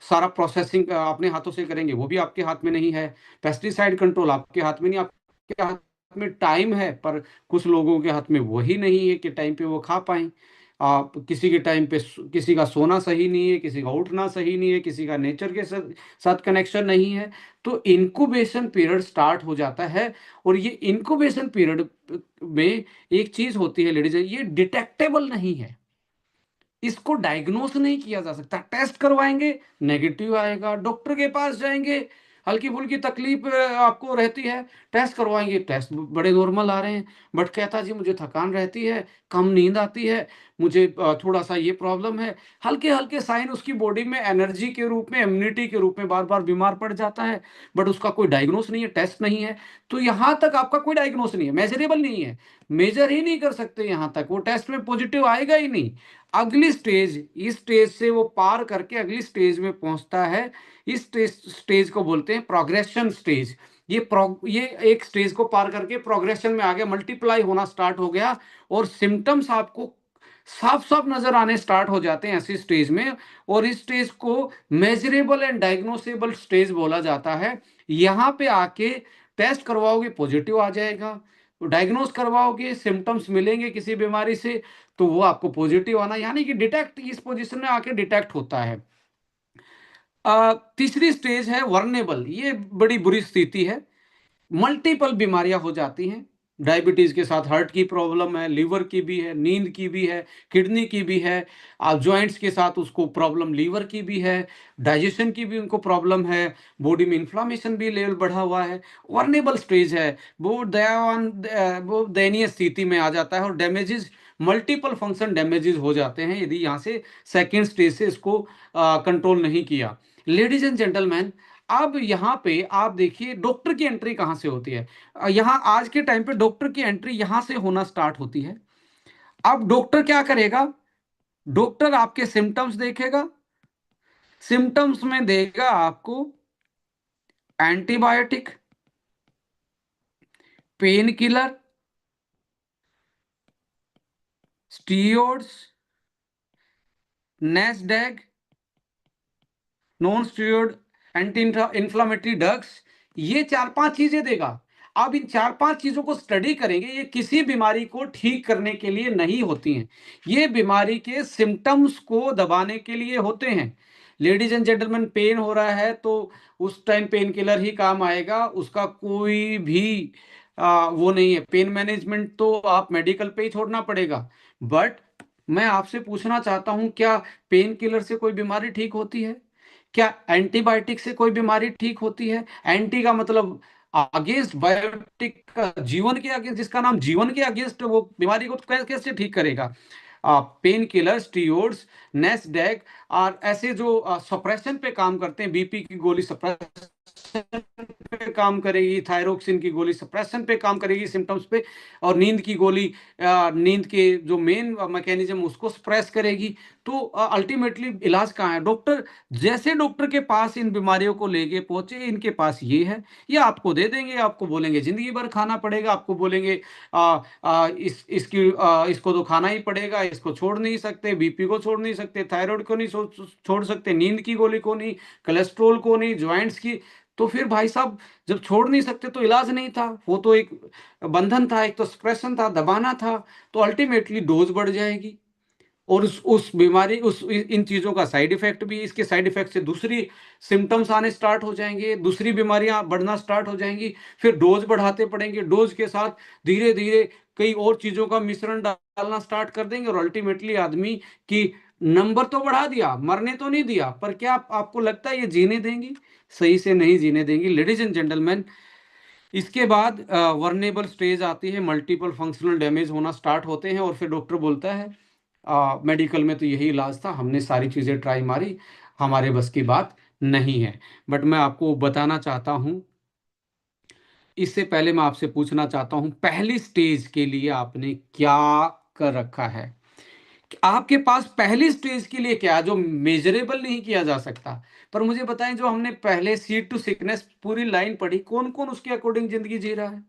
सारा प्रोसेसिंग अपने हाथों से करेंगे, वो भी आपके हाथ में नहीं है। पेस्टिसाइड कंट्रोल आपके हाथ में नहीं, आपके हाथ में टाइम है, पर कुछ लोगों के हाथ में वही नहीं है कि टाइम पे वो खा पाए। आप किसी के टाइम पे किसी का सोना सही नहीं है, किसी का उठना सही नहीं है, किसी का नेचर के साथ कनेक्शन नहीं है। तो इनक्यूबेशन पीरियड स्टार्ट हो जाता है। और ये इनक्यूबेशन पीरियड में एक चीज होती है लेडीज, ये डिटेक्टेबल नहीं है, इसको डायग्नोस नहीं किया जा सकता। टेस्ट करवाएंगे नेगेटिव आएगा, डॉक्टर के पास जाएंगे, हल्की फुल्की तकलीफ आपको रहती है, टेस्ट करवाएंगे, टेस्ट बड़े नॉर्मल आ रहे हैं, बट कहता जी मुझे थकान रहती है, कम नींद आती है, मुझे थोड़ा सा ये प्रॉब्लम है। हल्के हल्के साइन उसकी बॉडी में एनर्जी के रूप में, इम्यूनिटी के रूप में बार बार बीमार पड़ जाता है, बट उसका कोई डायग्नोस नहीं है, टेस्ट नहीं है। तो यहाँ तक आपका कोई डायग्नोस नहीं है, मेजरेबल नहीं है, मेजर ही नहीं कर सकते, यहाँ तक वो टेस्ट में पॉजिटिव आएगा ही नहीं। अगली स्टेज, इस स्टेज से वो पार करके अगली स्टेज में पहुंचता है। इस स्टेज को बोलते हैं प्रोग्रेशन स्टेज। ये एक स्टेज को पार करके प्रोग्रेशन में आ गया, मल्टीप्लाई होना स्टार्ट हो गया, और सिम्टम्स आपको साफ साफ नजर आने स्टार्ट हो जाते हैं ऐसी स्टेज में। और इस स्टेज को मेजरेबल एंड डायग्नोसेबल स्टेज बोला जाता है। यहाँ पे आके टेस्ट करवाओगे पॉजिटिव आ जाएगा, डायग्नोस करवाओगे सिम्टम्स मिलेंगे किसी बीमारी से, तो वो आपको पॉजिटिव आना, यानी कि डिटेक्ट इस पोजीशन में आके डिटेक्ट होता है। तीसरी स्टेज है वर्नेबल। ये बड़ी बुरी स्थिति है, मल्टीपल बीमारियां हो जाती हैं। डायबिटीज के साथ हार्ट की प्रॉब्लम है, लीवर की भी है, नींद की भी है, किडनी की भी है, जॉइंट्स के साथ उसको प्रॉब्लम लीवर की भी है, डाइजेशन की भी उनको प्रॉब्लम है, बॉडी में इन्फ्लामेशन भी लेवल बढ़ा हुआ है। वर्नेबल स्टेज है, वो दयनीय स्थिति में आ जाता है, और डैमेजेस, मल्टीपल फंक्शन डैमेजेस हो जाते हैं यदि यहाँ से सेकेंड स्टेज से इसको कंट्रोल नहीं किया। लेडीज एंड जेंटलमैन, अब यहाँ पे आप देखिए डॉक्टर की एंट्री कहाँ से होती है। यहाँ आज के टाइम पे डॉक्टर की एंट्री यहाँ से होना स्टार्ट होती है। अब डॉक्टर क्या करेगा? डॉक्टर आपके सिम्टम्स देखेगा, सिम्टम्स में देगा आपको antibiotic, pain killer, steroids, NSAIDs, non steroid anti inflammatory drugs, ये चार पांच चीजें देगा। अब इन चार पांच चीजों को स्टडी करेंगे, ये किसी बीमारी को ठीक करने के लिए नहीं होती हैं, ये बीमारी के सिम्टम्स को दबाने के लिए होते हैं। लेडीज एंड जेंटलमैन, पेन हो रहा है तो उस टाइम पेन किलर ही काम आएगा, उसका कोई भी वो नहीं है। पेन मैनेजमेंट तो आप मेडिकल पे ही छोड़ना पड़ेगा। बट मैं आपसे पूछना चाहता हूं, क्या पेन किलर से कोई बीमारी ठीक होती है? क्या एंटीबायोटिक से कोई बीमारी ठीक होती है? एंटी का मतलब अगेंस्ट, बायोटिक का जीवन के अगेंस्ट, जिसका नाम जीवन के अगेंस्ट, वो बीमारी को कैसे ठीक करेगा? पेन किलर, स्टीरोड्स, नेस्डेक, और ऐसे जो सप्रेशन पे काम करते हैं, बीपी की गोली सप्रेशन पे काम करेगी, थायरोक्सिन की गोली सप्रेशन पे काम करेगी सिम्टम्स पे, और नींद की गोली नींद के जो मेन मैकेनिज्म उसको सप्रेस करेगी। तो अल्टीमेटली इलाज कहाँ है? डॉक्टर, जैसे डॉक्टर के पास इन बीमारियों को लेके पहुंचे, इनके पास ये है, ये आपको दे देंगे, आपको बोलेंगे जिंदगी भर खाना पड़ेगा, आपको बोलेंगे इसको तो खाना ही पड़ेगा, इसको छोड़ नहीं सकते, बीपी को छोड़ नहीं सकते, थायराइड को नहीं छोड़ सकते, नींद की गोली को नहीं, कोलेस्ट्रोल को नहीं, ज्वाइंट्स की। तो फिर भाई साहब, जब छोड़ नहीं सकते तो इलाज नहीं था, वो तो एक बंधन था, एक तो सप्रेशन था, दबाना था। तो अल्टीमेटली डोज बढ़ जाएगी, और उस बीमारी उस इन चीज़ों का साइड इफेक्ट भी, इसके साइड इफेक्ट से दूसरी सिम्टम्स आने स्टार्ट हो जाएंगे, दूसरी बीमारियां बढ़ना स्टार्ट हो जाएंगी, फिर डोज बढ़ाते पड़ेंगे, डोज के साथ धीरे धीरे कई और चीज़ों का मिश्रण डालना स्टार्ट कर देंगे, और अल्टीमेटली आदमी की नंबर तो बढ़ा दिया, मरने तो नहीं दिया, पर क्या आपको लगता है ये जीने देंगी? सही से नहीं जीने देंगी लेडीज एंड जेंटलमैन। इसके बाद वर्नेबल स्टेज आती है, मल्टीपल फंक्शनल डैमेज होना स्टार्ट होते हैं, और फिर डॉक्टर बोलता है मेडिकल में तो यही इलाज था, हमने सारी चीज़ें ट्राई मारी, हमारे बस की बात नहीं है। बट मैं आपको बताना चाहता हूँ, इससे पहले मैं आपसे पूछना चाहता हूँ, पहली स्टेज के लिए आपने क्या कर रखा है? आपके पास पहली स्टेज के लिए क्या है जो मेजरेबल नहीं किया जा सकता? पर मुझे बताएं, जो हमने पहले सीड टू सिकनेस पूरी लाइन पढ़ी, कौन कौन उसके अकॉर्डिंग जिंदगी जी रहा है?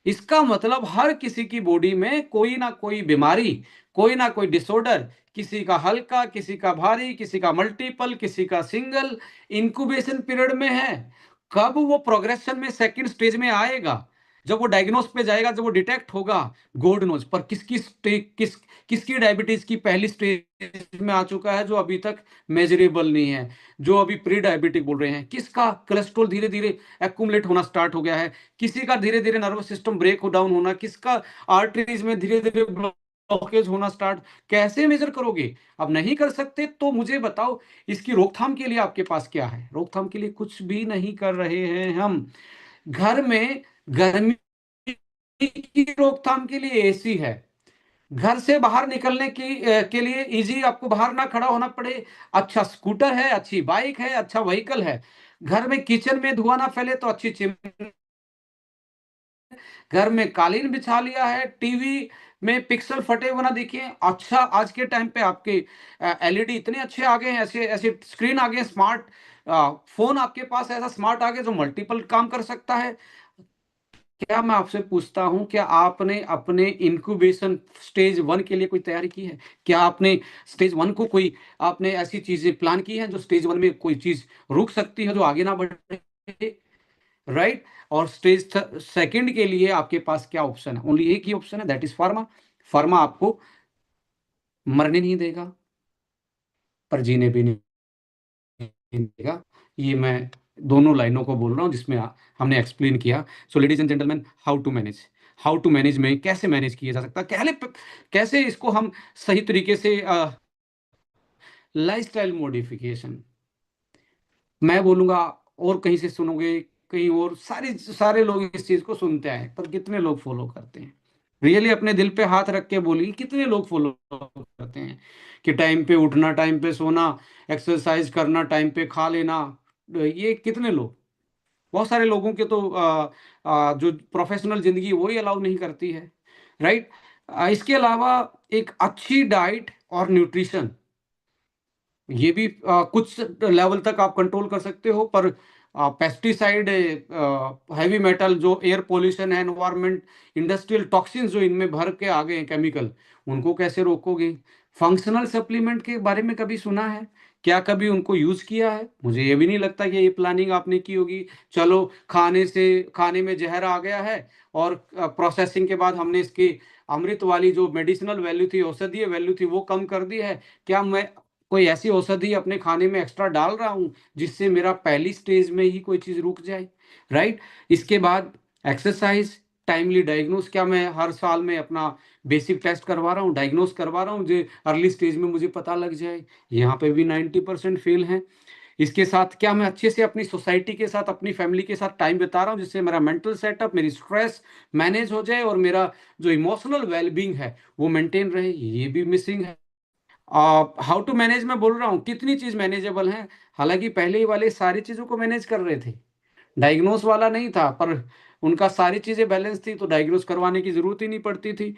इसका मतलब हर किसी की बॉडी में कोई ना कोई बीमारी, कोई ना कोई डिसऑर्डर, किसी का हल्का, किसी का भारी, किसी का मल्टीपल, किसी का सिंगल, इंक्यूबेशन पीरियड में है। कब वो प्रोग्रेशन में सेकंड स्टेज में आएगा, जब वो डायग्नोस पे जाएगा, जब वो डिटेक्ट होगा, गॉड नोज। पर किसकी डायबिटीज की पहली स्टेज में आ चुका है जो अभी तक मेजरेबल नहीं है, जो अभी प्री डायबिटिक बोल रहे हैं? किसका कोलेस्ट्रॉल धीरे धीरे एक्यूमुलेट होना स्टार्ट हो गया है? किसी का धीरे धीरे नर्वस सिस्टम ब्रेक डाउन होना, किसका आर्टरीज में धीरे धीरे ब्लॉकेज होना स्टार्ट? कैसे मेजर करोगे? अब नहीं कर सकते तो मुझे बताओ, इसकी रोकथाम के लिए आपके पास क्या है? रोकथाम के लिए कुछ भी नहीं कर रहे हैं हम। घर में गर्मी की रोकथाम के लिए एसी है, घर से बाहर निकलने के लिए इजी, आपको बाहर ना खड़ा होना पड़े, अच्छा स्कूटर है, अच्छी बाइक है, अच्छा व्हीकल है। घर में किचन में धुआं ना फैले तो अच्छी चिमनी, घर में कालीन बिछा लिया है, टीवी में पिक्सल फटे हुए ना दिखे। अच्छा, आज के टाइम पे आपके एलईडी इतने अच्छे आ गए हैं, ऐसे ऐसे स्क्रीन आ गए, स्मार्ट फोन आपके पास ऐसा स्मार्ट आ गया जो मल्टीपल काम कर सकता है। क्या मैं आपसे पूछता हूं, क्या आपने अपने इंक्यूबेशन स्टेज वन के लिए कोई तैयारी की है? क्या आपने स्टेज वन को कोई, आपने ऐसी चीजें प्लान की हैं जो स्टेज वन में कोई चीज रुक सकती है, जो आगे ना बढ़े? राइट। और स्टेज सेकंड के लिए आपके पास क्या ऑप्शन है? ओनली एक ही ऑप्शन है, दैट इज फार्मा। फार्मा आपको मरने नहीं देगा, पर जीने भी नहीं देगा। ये मैं दोनों लाइनों को बोल रहा हूं जिसमें हमने एक्सप्लेन किया। So ladies and gentleman, how to manage में कैसे मैनेज किया जा सकता है, कैसे इसको हम सही तरीके से, लाइफस्टाइल मॉडिफिकेशन मैं बोलूंगा, और कहीं से सुनोगे, कहीं और सारे सारे लोग इस चीज को सुनते हैं, पर कितने लोग फॉलो करते हैं? रियली अपने दिल पे हाथ रख के बोलिए, कितने लोग फॉलो करते हैं कि टाइम पे उठना, टाइम पे सोना, एक्सरसाइज करना, टाइम पे खा लेना? ये कितने लोग? बहुत सारे लोगों के तो जो प्रोफेशनल जिंदगी वही अलाउ नहीं करती है। राइट। इसके अलावा एक अच्छी डाइट और न्यूट्रिशन, ये भी कुछ लेवल तक आप कंट्रोल कर सकते हो, पर पेस्टिसाइड, हैवी मेटल, जो एयर पोल्यूशन है, एनवायरमेंट, इंडस्ट्रियल टॉक्सिन्स जो इनमें भर के आ गए हैं केमिकल, उनको कैसे रोकोगे? फंक्शनल सप्लीमेंट के बारे में कभी सुना है? क्या कभी उनको यूज किया है? मुझे ये भी नहीं लगता कि ये प्लानिंग आपने की होगी। चलो, खाने में जहर आ गया है, और प्रोसेसिंग के बाद हमने इसकी अमृत वाली जो मेडिसिनल वैल्यू थी, औषधीय वैल्यू थी, वो कम कर दी है। क्या मैं कोई ऐसी औषधि अपने खाने में एक्स्ट्रा डाल रहा हूं जिससे मेरा पहली स्टेज में ही कोई चीज रुक जाए? राइट। इसके बाद एक्सरसाइज, टाइमली डायग्नोस, क्या मैं हर साल में अपना बेसिक टेस्ट करवा रहा हूँ, डायग्नोस करवा रहा हूँ जो अर्ली स्टेज में मुझे पता लग जाए? यहाँ पे भी 90% फेल हैं। इसके साथ क्या मैं अच्छे से अपनी सोसाइटी के साथ, अपनी फैमिली के साथ टाइम बिता रहा हूँ जिससे मेरा मेंटल सेटअप, मेरी स्ट्रेस मैनेज हो जाए, और मेरा जो इमोशनल वेलबींग है वो मेंटेन रहे? ये भी मिसिंग है। हाउ टू मैनेज में बोल रहा हूँ, कितनी चीज मैनेजेबल है, हालांकि पहले ही वाले सारी चीजों को मैनेज कर रहे थे, डायग्नोस वाला नहीं था, पर उनका सारी चीजें बैलेंस थी तो डायग्नोस करवाने की जरूरत ही नहीं पड़ती थी।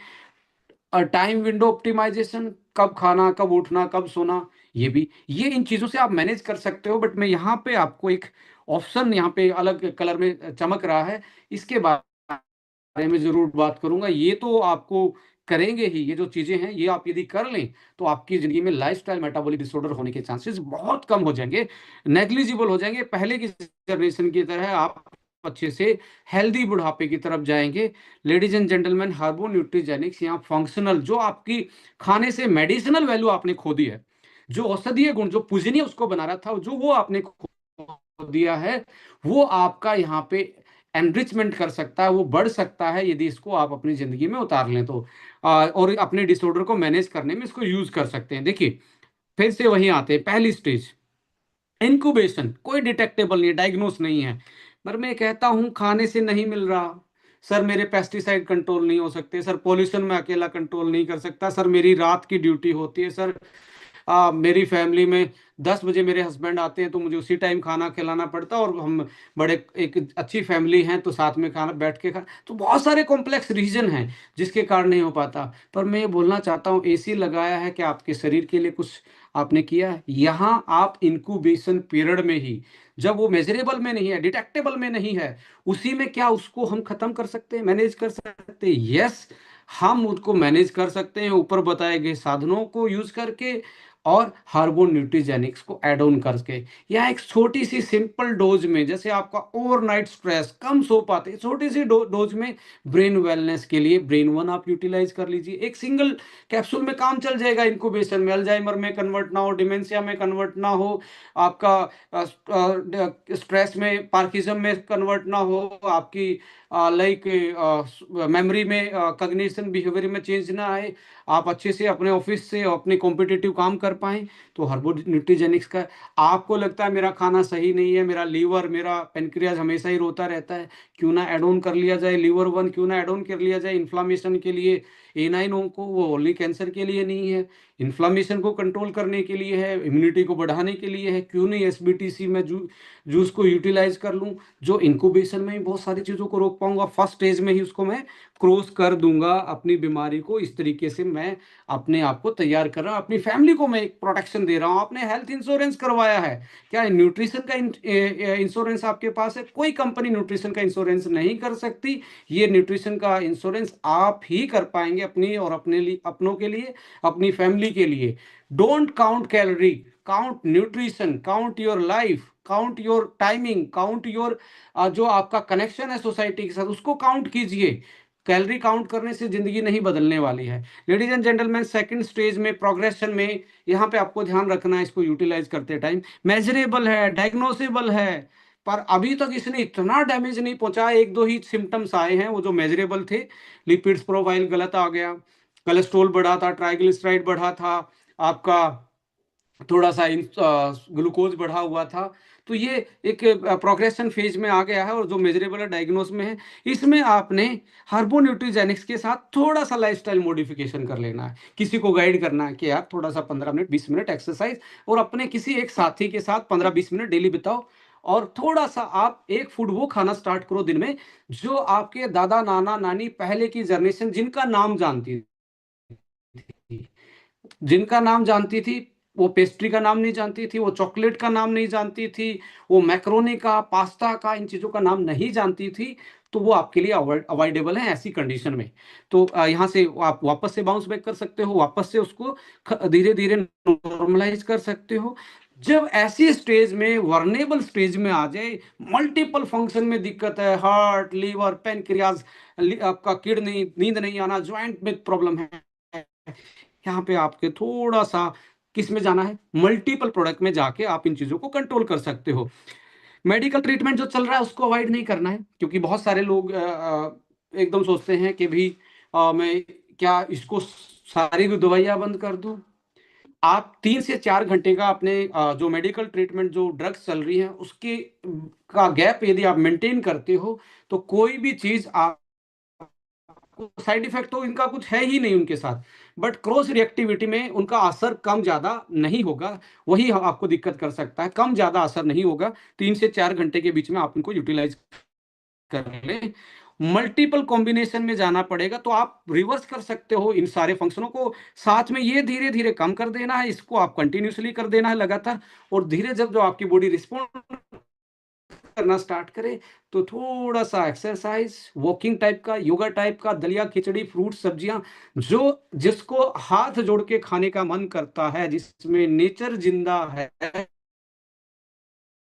और टाइम विंडो ऑप्टिमाइजेशन, कब खाना, कब उठना, कब सोना, ये इन चीजों से आप मैनेज कर सकते हो। बट मैं यहाँ पे आपको एक ऑप्शन, यहाँ पे अलग कलर में चमक रहा है, इसके बारे में जरूर बात करूंगा। ये तो आपको करेंगे ही, ये जो चीजें हैं ये आप यदि कर लें तो आपकी जिंदगी में लाइफस्टाइल मेटाबॉलिक डिसऑर्डर होने के चांसेस बहुत कम हो जाएंगे, नेग्लिजिबल हो जाएंगे। पहले की जनरेशन की तरह आप अच्छे से हेल्दी बुढ़ापे की तरफ जाएंगे। लेडीज एंड जेंटलमैन, हार्बो न्यूट्रीजेनिक्स यहाँ फंक्शनल, जो आपकी खाने से मेडिसिनल वैल्यू आपने खो दी है, जो औषधीय गुण, जो पूजनीय उसको बना रहा था, जो वो आपने खो दिया है, वो आपका यहाँ पे एनरिचमेंट कर सकता है, वो बढ़ सकता है यदि इसको आप अपनी जिंदगी में उतार लें तो। और अपने डिसऑर्डर को मैनेज करने में इसको यूज कर सकते हैं। देखिए, फिर से वहीं आते हैं, पहली स्टेज इंक्यूबेशन, कोई डिटेक्टेबल नहीं, डायग्नोस नहीं है। पर मैं कहता हूं खाने से नहीं मिल रहा सर, मेरे पेस्टिसाइड कंट्रोल नहीं हो सकते सर, पॉल्यूशन में अकेला कंट्रोल नहीं कर सकता सर, मेरी रात की ड्यूटी होती है सर, मेरी फैमिली में 10 बजे मेरे हस्बैंड आते हैं तो मुझे उसी टाइम खाना खिलाना पड़ता है, और हम बड़े एक अच्छी फैमिली हैं तो साथ में खाना बैठ के खा, तो बहुत सारे कॉम्प्लेक्स रीजन हैं जिसके कारण नहीं हो पाता। पर मैं ये बोलना चाहता हूँ, एसी लगाया है कि आपके शरीर के लिए कुछ आपने किया है? यहाँ आप इंक्यूबेशन पीरियड में ही, जब वो मेजरेबल में नहीं है, डिटेक्टेबल में नहीं है, उसी में क्या उसको हम खत्म कर सकते हैं, मैनेज कर सकते हैं? यस, हम उसको मैनेज कर सकते हैं ऊपर बताए गए साधनों को यूज करके, और हार्बो न्यूट्रीजेनिक्स को ऐड ऑन करके। या एक छोटी सी सिंपल डोज में, जैसे आपका ओवरनाइट स्ट्रेस, कम सो पाते, छोटी सी डोज में ब्रेन वेलनेस के लिए ब्रेन वन आप यूटिलाइज कर लीजिए। एक सिंगल कैप्सूल में काम चल जाएगा, इंक्यूबेशन में अल्जाइमर में कन्वर्ट ना हो, डिमेंशिया में कन्वर्ट ना हो, आपका स्ट्रेस में पार्किंसम में कन्वर्ट ना हो, आपकी लाइक मेमोरी में कग्निशन बिहेवियर में चेंज ना आए, आप अच्छे से अपने ऑफिस से अपने कॉम्पिटिटिव काम कर पाएं। तो हर्बो न्यूट्रीजेनिक्स का, आपको लगता है मेरा खाना सही नहीं है, मेरा लीवर, मेरा पेनक्रियाज हमेशा ही रोता रहता है, क्यों ना एड ऑन कर लिया जाए लीवर वन, क्यों ना एड ऑन कर लिया जाए इन्फ्लामेशन के लिए ए9 को, वो ओनली कैंसर के लिए नहीं है, इन्फ्लामेशन को कंट्रोल करने के लिए है, इम्यूनिटी को बढ़ाने के लिए है, क्यों नहीं एसबीटीसी में जूस को यूटिलाइज कर लूं, जो इंक्यूबेशन में ही बहुत सारी चीज़ों को रोक पाऊंगा, फर्स्ट स्टेज में ही उसको मैं क्रॉस कर दूंगा। अपनी बीमारी को इस तरीके से मैं अपने आप को तैयार कर रहा हूँ, अपनी फैमिली को मैं एक प्रोटेक्शन दे रहा हूँ। आपने हेल्थ इंश्योरेंस करवाया है क्या? न्यूट्रिशन का इंश्योरेंस आपके पास है? कोई कंपनी न्यूट्रिशन का इंश्योरेंस नहीं कर सकती। ये न्यूट्रिशन का इंश्योरेंस आप ही कर पाएंगे, अपनी और अपने लिए, अपनों के लिए, अपनी फैमिली के लिए। Don't count calorie, count nutrition, count your life, count your timing, count your जो आपका कनेक्शन है सोसाइटी के साथ, उसको काउंट कीजिए। कैलोरी काउंट करने से जिंदगी नहीं बदलने वाली है। Ladies and gentleman, second stage में, प्रोग्रेशन में, यहाँ पे आपको ध्यान रखना है, इसको यूटिलाइज करते टाइम, मेजरेबल है, डायग्नोसेबल है, पर अभी तक इसने इतना डैमेज नहीं पहुंचा, एक दो ही सिम्टम्स आए हैं वो जो मेजरेबल थे। लिपिड्स प्रोफाइल गलत आ गया, कोलेस्ट्रॉल बढ़ा था, ट्राइग्लिसराइड बढ़ा था, आपका थोड़ा सा ग्लूकोज बढ़ा हुआ था। तो ये एक प्रोग्रेशन फेज में आ गया है, और जो मेजरेबल है, डायग्नोस में है। इसमें आपने हार्बो न्यूट्रीजेनिक्स के साथ थोड़ा सा लाइफस्टाइल मॉडिफिकेशन कर लेना है, किसी को गाइड करना है कि यार थोड़ा सा 15 मिनट 20 मिनट एक्सरसाइज, और अपने किसी एक साथी के साथ 15-20 मिनट डेली बिताओ, और थोड़ा सा आप एक फूड वो खाना स्टार्ट करो दिन में, जो आपके दादा नाना नानी पहले की जनरेशन जिनका नाम जानती थी, जिनका नाम जानती थी, वो पेस्ट्री का नाम नहीं जानती थी, वो चॉकलेट का नाम नहीं जानती थी, वो मैक्रोनी का, पास्ता का, इन चीज़ों का नाम नहीं जानती थी। तो वो आपके लिए अवॉइडेबल है ऐसी कंडीशन में। तो यहाँ से आप वापस से बाउंस बैक कर सकते हो, वापस से उसको धीरे धीरे नॉर्मलाइज कर सकते हो। जब ऐसी स्टेज में, वर्नेबल स्टेज में आ जाए, मल्टीपल फंक्शन में दिक्कत है, हार्ट, लीवर, पेनक्रियाज, आपका किडनी, नींद नहीं आना, ज्वाइंट में प्रॉब्लम है, यहाँ पे आपके थोड़ा सा किस में जाना है, मल्टीपल प्रोडक्ट में जाके आप इन चीजों को कंट्रोल कर सकते हो। मेडिकल ट्रीटमेंट जो चल रहा है उसको अवॉइड नहीं करना है, क्योंकि बहुत सारे लोग एकदम सोचते हैं कि भी मैं क्या इसको सारी दवाइयां बंद कर दूं। आप 3 से 4 घंटे का अपने जो मेडिकल ट्रीटमेंट, जो ड्रग्स चल रही है उसके का गैप यदि आप मेंटेन करते हो, तो कोई भी चीज आप, साइड इफेक्ट तो इनका कुछ है ही नहीं उनके साथ, बट क्रॉस रिएक्टिविटी में उनका असर कम ज्यादा नहीं होगा। वही आपको दिक्कत कर सकता है, कम ज्यादा असर नहीं होगा। 3 से 4 घंटे के बीच में आप इनको यूटिलाइज कर ले। मल्टीपल कॉम्बिनेशन में जाना पड़ेगा तो आप रिवर्स कर सकते हो इन सारे फंक्शनों को। साथ में ये धीरे धीरे कम कर देना है, इसको आप कंटिन्यूसली कर देना है लगातार, और धीरे जब जो आपकी बॉडी रिस्पॉन्ड करना स्टार्ट करे, तो थोड़ा सा एक्सरसाइज, वॉकिंग टाइप का, योगा टाइप का, दलिया खिचड़ी, फ्रूट सब्जियां, जो जिसको हाथ जोड़ के खाने का मन करता है, जिसमें नेचर जिंदा है,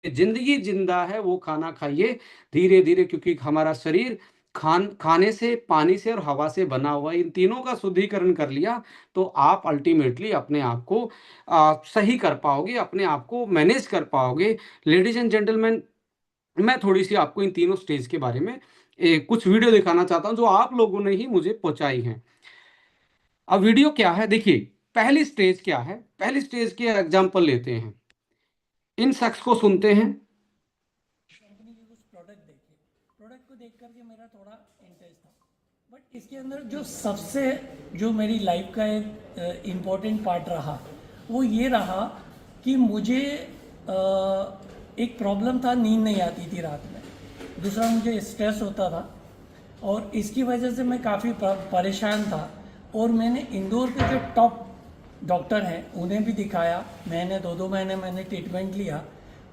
जिंदगी जिंदा है वो खाना खाइए धीरे धीरे, क्योंकि हमारा शरीर खाने से, पानी से और हवा से बना हुआ है। इन तीनों का शुद्धिकरण कर लिया तो आप अल्टीमेटली अपने आप को सही कर पाओगे, अपने आप को मैनेज कर पाओगे। लेडीज एंड जेंटलमैन, मैं थोड़ी सी आपको इन तीनों स्टेज के बारे में कुछ वीडियो दिखाना चाहता हूं जो आप लोगों ने ही मुझे पहुंचाई हैं। अब वीडियो क्या है देखिए। पहली स्टेज क्या है, पहली स्टेज के एग्जांपल लेते हैं। इन शख्स को सुनते हैं। कंपनी के कुछ प्रोडक्ट देखे, प्रोडक्ट को देख करके मेरा थोड़ा इंटरेस्ट था, बट इसके अंदर जो सबसे जो मेरी लाइफ का एक इम्पोर्टेंट पार्ट रहा वो ये रहा कि मुझे एक प्रॉब्लम था, नींद नहीं आती थी रात में। दूसरा मुझे स्ट्रेस होता था और इसकी वजह से मैं काफ़ी परेशान था। और मैंने इंदौर के जो टॉप डॉक्टर हैं उन्हें भी दिखाया, मैंने 2-2 महीने मैंने ट्रीटमेंट लिया,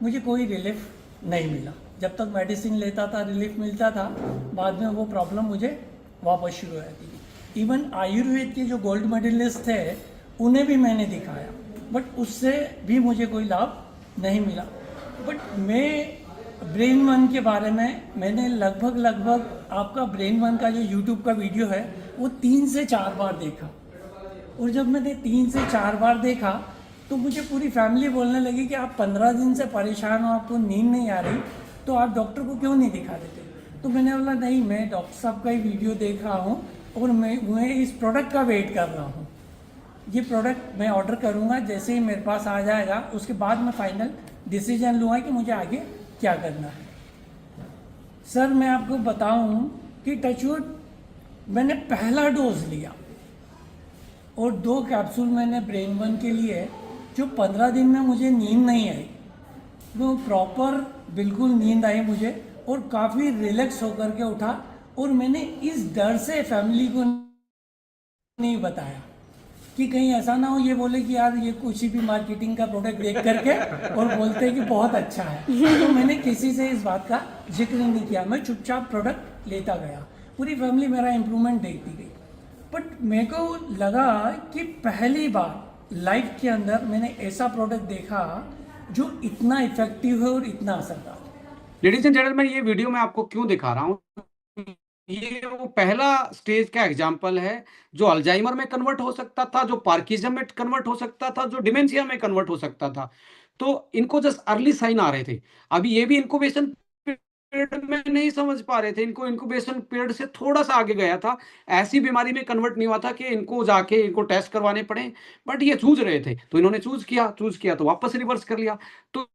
मुझे कोई रिलीफ नहीं मिला। जब तक मेडिसिन लेता था रिलीफ मिलता था, बाद में वो प्रॉब्लम मुझे वापस शुरू हो जाती थी। इवन आयुर्वेद के जो गोल्ड मेडलिस्ट थे उन्हें भी मैंने दिखाया, बट उससे भी मुझे कोई लाभ नहीं मिला। बट मैं ब्रेन वन के बारे में मैंने लगभग आपका ब्रेन वन का जो यूट्यूब का वीडियो है वो 3 से 4 बार देखा। और जब मैंने 3 से 4 बार देखा तो मुझे पूरी फैमिली बोलने लगी कि आप 15 दिन से परेशान हो, आपको नींद नहीं आ रही, तो आप डॉक्टर को क्यों नहीं दिखा देते। तो मैंने बोला नहीं, मैं डॉक्टर साहब का ही वीडियो देख रहा हूँ और मैं इस प्रोडक्ट का वेट कर रहा हूँ। ये प्रोडक्ट मैं ऑर्डर करूँगा, जैसे ही मेरे पास आ जाएगा उसके बाद मैं फाइनल डिसीजन लूँगा कि मुझे आगे क्या करना है। सर मैं आपको बताऊँ कि टचवुड मैंने पहला डोज लिया और 2 कैप्सूल मैंने ब्रेन वन के लिए, जो 15 दिन में मुझे नींद नहीं आई, वो प्रॉपर बिल्कुल नींद आई मुझे और काफ़ी रिलैक्स होकर के उठा। और मैंने इस डर से फैमिली को नहीं बताया कि कहीं ऐसा ना हो ये बोले कि यार ये कुछ भी मार्केटिंग का प्रोडक्ट देख करके और बोलते हैं कि बहुत अच्छा है। तो मैंने किसी से इस बात का जिक्र नहीं किया, मैं चुपचाप प्रोडक्ट लेता गया। पूरी फैमिली मेरा इम्प्रूवमेंट देखती गई। बट मेरे को लगा कि पहली बार लाइफ के अंदर मैंने ऐसा प्रोडक्ट देखा जो इतना इफेक्टिव है और इतना असरदार। लेडीज एंड जेंटलमैन, ये वीडियो मैं आपको क्यों दिखा रहा हूँ, ये वो पहला स्टेज का एग्जाम्पल है जो अल्जाइमर में कन्वर्ट हो सकता था, जो पार्किंसम में कन्वर्ट हो सकता था, जो डिमेंशिया में कन्वर्ट हो सकता था। तो इनको जस्ट अर्ली साइन आ रहे थे। अभी ये भी इंक्यूबेशन पीरियड में नहीं समझ पा रहे थे, इनको इंक्यूबेशन पीरियड से थोड़ा सा आगे गया था, ऐसी बीमारी में कन्वर्ट नहीं हुआ था कि इनको जाके इनको टेस्ट करवाने पड़े। बट ये चूज रहे थे तो इन्होंने चूज किया तो वापस रिवर्स कर लिया। तो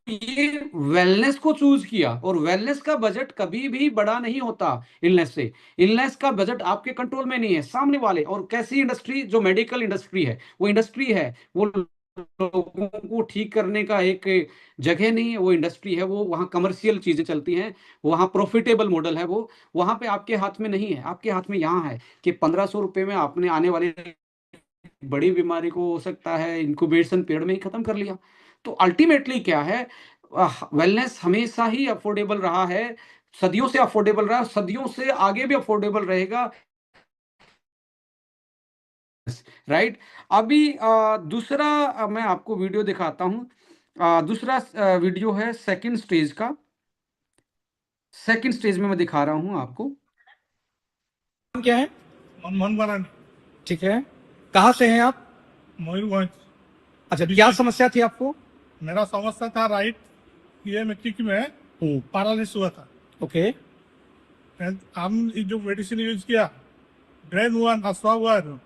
ये वेलनेस को चूज किया, और वेलनेस का बजट कभी भी बड़ा नहीं होता इलनेस से। इलनेस का बजट आपके कंट्रोल में नहीं है, सामने वाले। और कैसी इंडस्ट्री, जो मेडिकल इंडस्ट्री है वो इंडस्ट्री है, वो लोगों को ठीक करने का एक जगह नहीं है, वो इंडस्ट्री है। वो वहाँ कमर्शियल चीजें चलती हैं, वहाँ प्रॉफिटेबल मॉडल है वो। वहां पे आपके हाथ में नहीं है, आपके हाथ में यहाँ है कि 1500 रुपए में आपने आने वाली बड़ी बीमारी को हो सकता है इंक्यूबेशन पीरियड में ही खत्म कर लिया। तो अल्टीमेटली क्या है, वेलनेस हमेशा ही अफोर्डेबल रहा है, सदियों से अफोर्डेबल रहा, सदियों से आगे भी अफोर्डेबल रहेगा। राइट। अभी दूसरा मैं आपको वीडियो दिखाता हूं। दूसरा वीडियो है सेकंड स्टेज का। सेकंड स्टेज में मैं दिखा रहा हूं आपको। क्या है? मनमोहन बालन, ठीक है। कहाँ से हैं आप? मयूरभंज। अच्छा, क्या समस्या थी आपको? मेरा समस्या था राइट ये मेट्रिक में पैरालिसिस हुआ था। ओके। हम ये जो मेडिसिन यूज किया, ब्रेन वन, अस्वावर,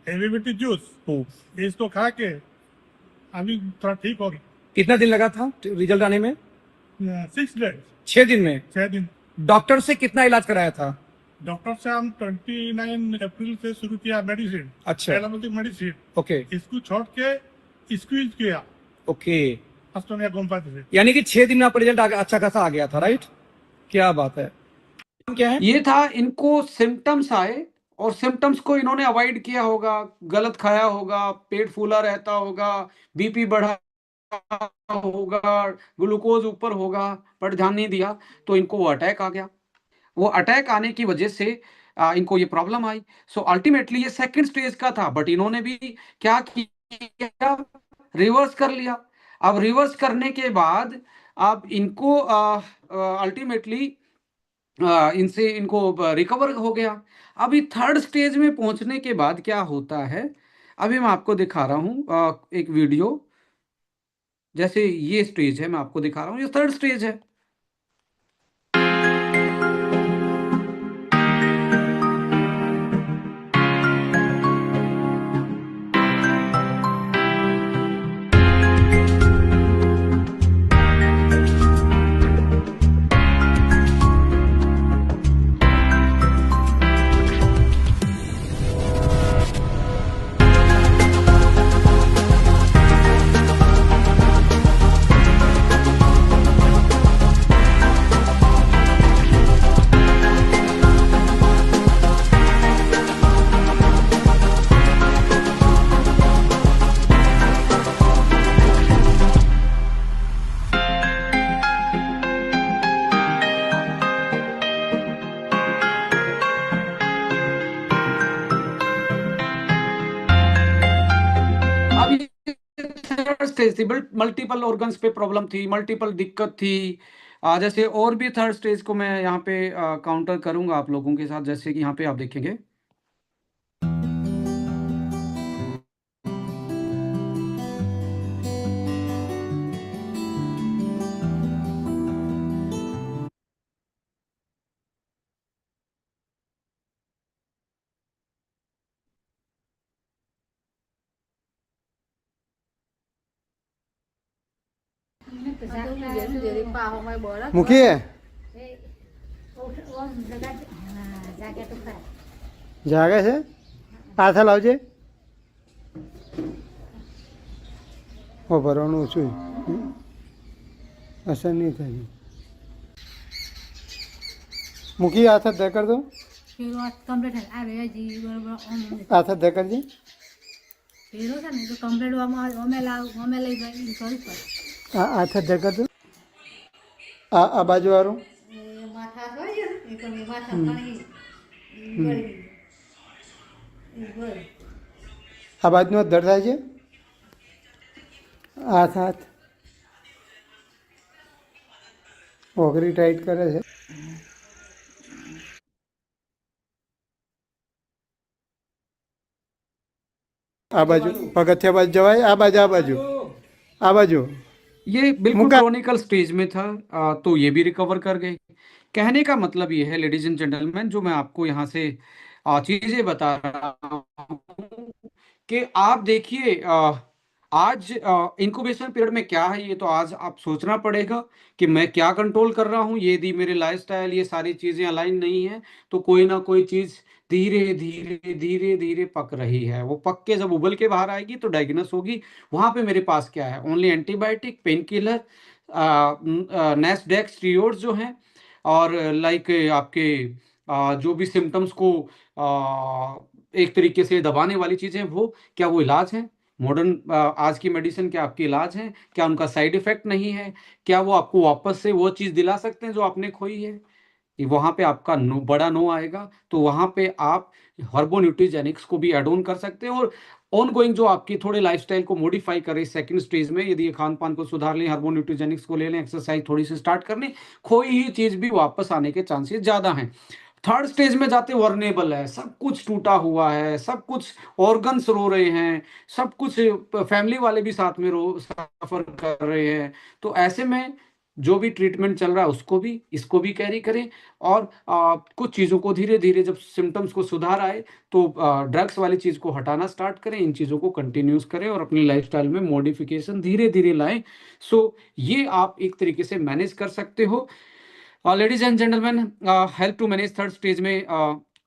एविबिटी जूस, इसको खा के अभी थोड़ा ठीक हो गया। कितना दिन लगा था रिजल्ट आने में? 6 डेज, 6 दिन में। 6 दिन। डॉक्टर से कितना इलाज कराया था? डॉक्टर से हम 29 अप्रैल से शुरू किया मेडिसिन। अच्छा। Allopathic medicine. ओके। इसको छोड़ के स्क्वीज किया ओके। ऑस्ट्रेलिया होम्योपैथी से। यानी कि 6 दिन में आपका रिजल्ट अच्छा खासा आ गया था, राइट? क्या बात है। क्या है? ये था, इनको सिम्टम्स आए और सिम्टम्स को इन्होंने अवॉइड किया होगा, गलत खाया होगा, पेट फूला रहता होगा, बीपी बढ़ा होगा, ग्लूकोज ऊपर होगा, पर ध्यान नहीं दिया तो इनको वो अटैक आ गया। वो अटैक आने की वजह से इनको ये प्रॉब्लम आई। सो अल्टीमेटली ये सेकंड स्टेज का था, बट इन्होंने भी क्या किया, रिवर्स कर लिया। अब रिवर्स करने के बाद आप इनको अल्टीमेटली इनसे इनको रिकवर हो गया। अभी थर्ड स्टेज में पहुंचने के बाद क्या होता है, अभी मैं आपको दिखा रहा हूँ एक वीडियो। जैसे ये स्टेज है, मैं आपको दिखा रहा हूँ, ये थर्ड स्टेज है। अब थर्ड स्टेज थी, मल्टीपल ऑर्गन्स पे प्रॉब्लम थी, मल्टीपल दिक्कत थी। जैसे और भी थर्ड स्टेज को मैं यहाँ पे काउंटर करूंगा आप लोगों के साथ, जैसे कि यहाँ पे आप देखेंगे। मुखी જાગે છે પાછા લાવજે ભરવાનું છું અસર નહીં થાય મૂકી હાથ દે કર દો હાથ દે કરજે હાથ દે કર દો આ બાજુ વાળું આ બાજુનો દર્દ થાય છે હાથ હાથ ઓગરી ટાઈટ કરે છે આ બાજુ પગથિયા બાજુ જવાય આ બાજુ આ બાજુ આ बाजू ये बिल्कुल क्रोनिकल स्टेज में था, तो ये भी रिकवर कर गए। कहने का मतलब ये है लेडीज एंड जेंटलमैन, जो मैं आपको यहाँ से चीजें बता रहा हूँ कि आप देखिए आज इंक्यूबेशन पीरियड में क्या है, ये तो आज आप सोचना पड़ेगा कि मैं क्या कंट्रोल कर रहा हूँ। यदि मेरे लाइफस्टाइल ये सारी चीजें अलाइन नहीं है तो कोई ना कोई चीज धीरे धीरे धीरे धीरे पक रही है। वो पक के जब उबल के बाहर आएगी तो डायग्नोस होगी। वहां पे मेरे पास क्या है, only antibiotic, pain killer, NSAIDs steroids जो हैं, और लाइक आपके जो भी सिम्टम्स को एक तरीके से दबाने वाली चीजें, वो क्या वो इलाज है? मॉडर्न आज की मेडिसिन क्या आपकी इलाज है? क्या उनका साइड इफेक्ट नहीं है? क्या वो आपको वापस से वो चीज दिला सकते हैं जो आपने खोई है? वहां पे आपका नो, बड़ा नो आएगा। तो वहां पे आप हर्बो न्यूट्रीजेनिक्स को भी एड ऑन कर सकते हैं, और ऑन गोइंग जो आपकी थोड़े लाइफस्टाइल को मॉडिफाई करें सेकंड स्टेज में, यदि खान पान को सुधार लें, हर्बो न्यूट्रीजेनिक्स को ले लें, एक्सरसाइज थोड़ी सी स्टार्ट कर लें, खोई ही चीज भी वापस आने के चांसेस ज्यादा हैं। थर्ड स्टेज में जाते वर्नेबल है, सब कुछ टूटा हुआ है, सब कुछ ऑर्गन्स रो रहे हैं, सब कुछ फैमिली वाले भी साथ में रो सफर कर रहे हैं। तो ऐसे में जो भी ट्रीटमेंट चल रहा है उसको भी इसको भी कैरी करें, और कुछ चीज़ों को धीरे धीरे जब सिम्टम्स को सुधार आए तो ड्रग्स वाली चीज़ को हटाना स्टार्ट करें, इन चीज़ों को कंटिन्यूस करें और अपनी लाइफस्टाइल में मॉडिफिकेशन धीरे धीरे लाएं। सो ये आप एक तरीके से मैनेज कर सकते हो। Ladies and gentleman, help to manage third stage में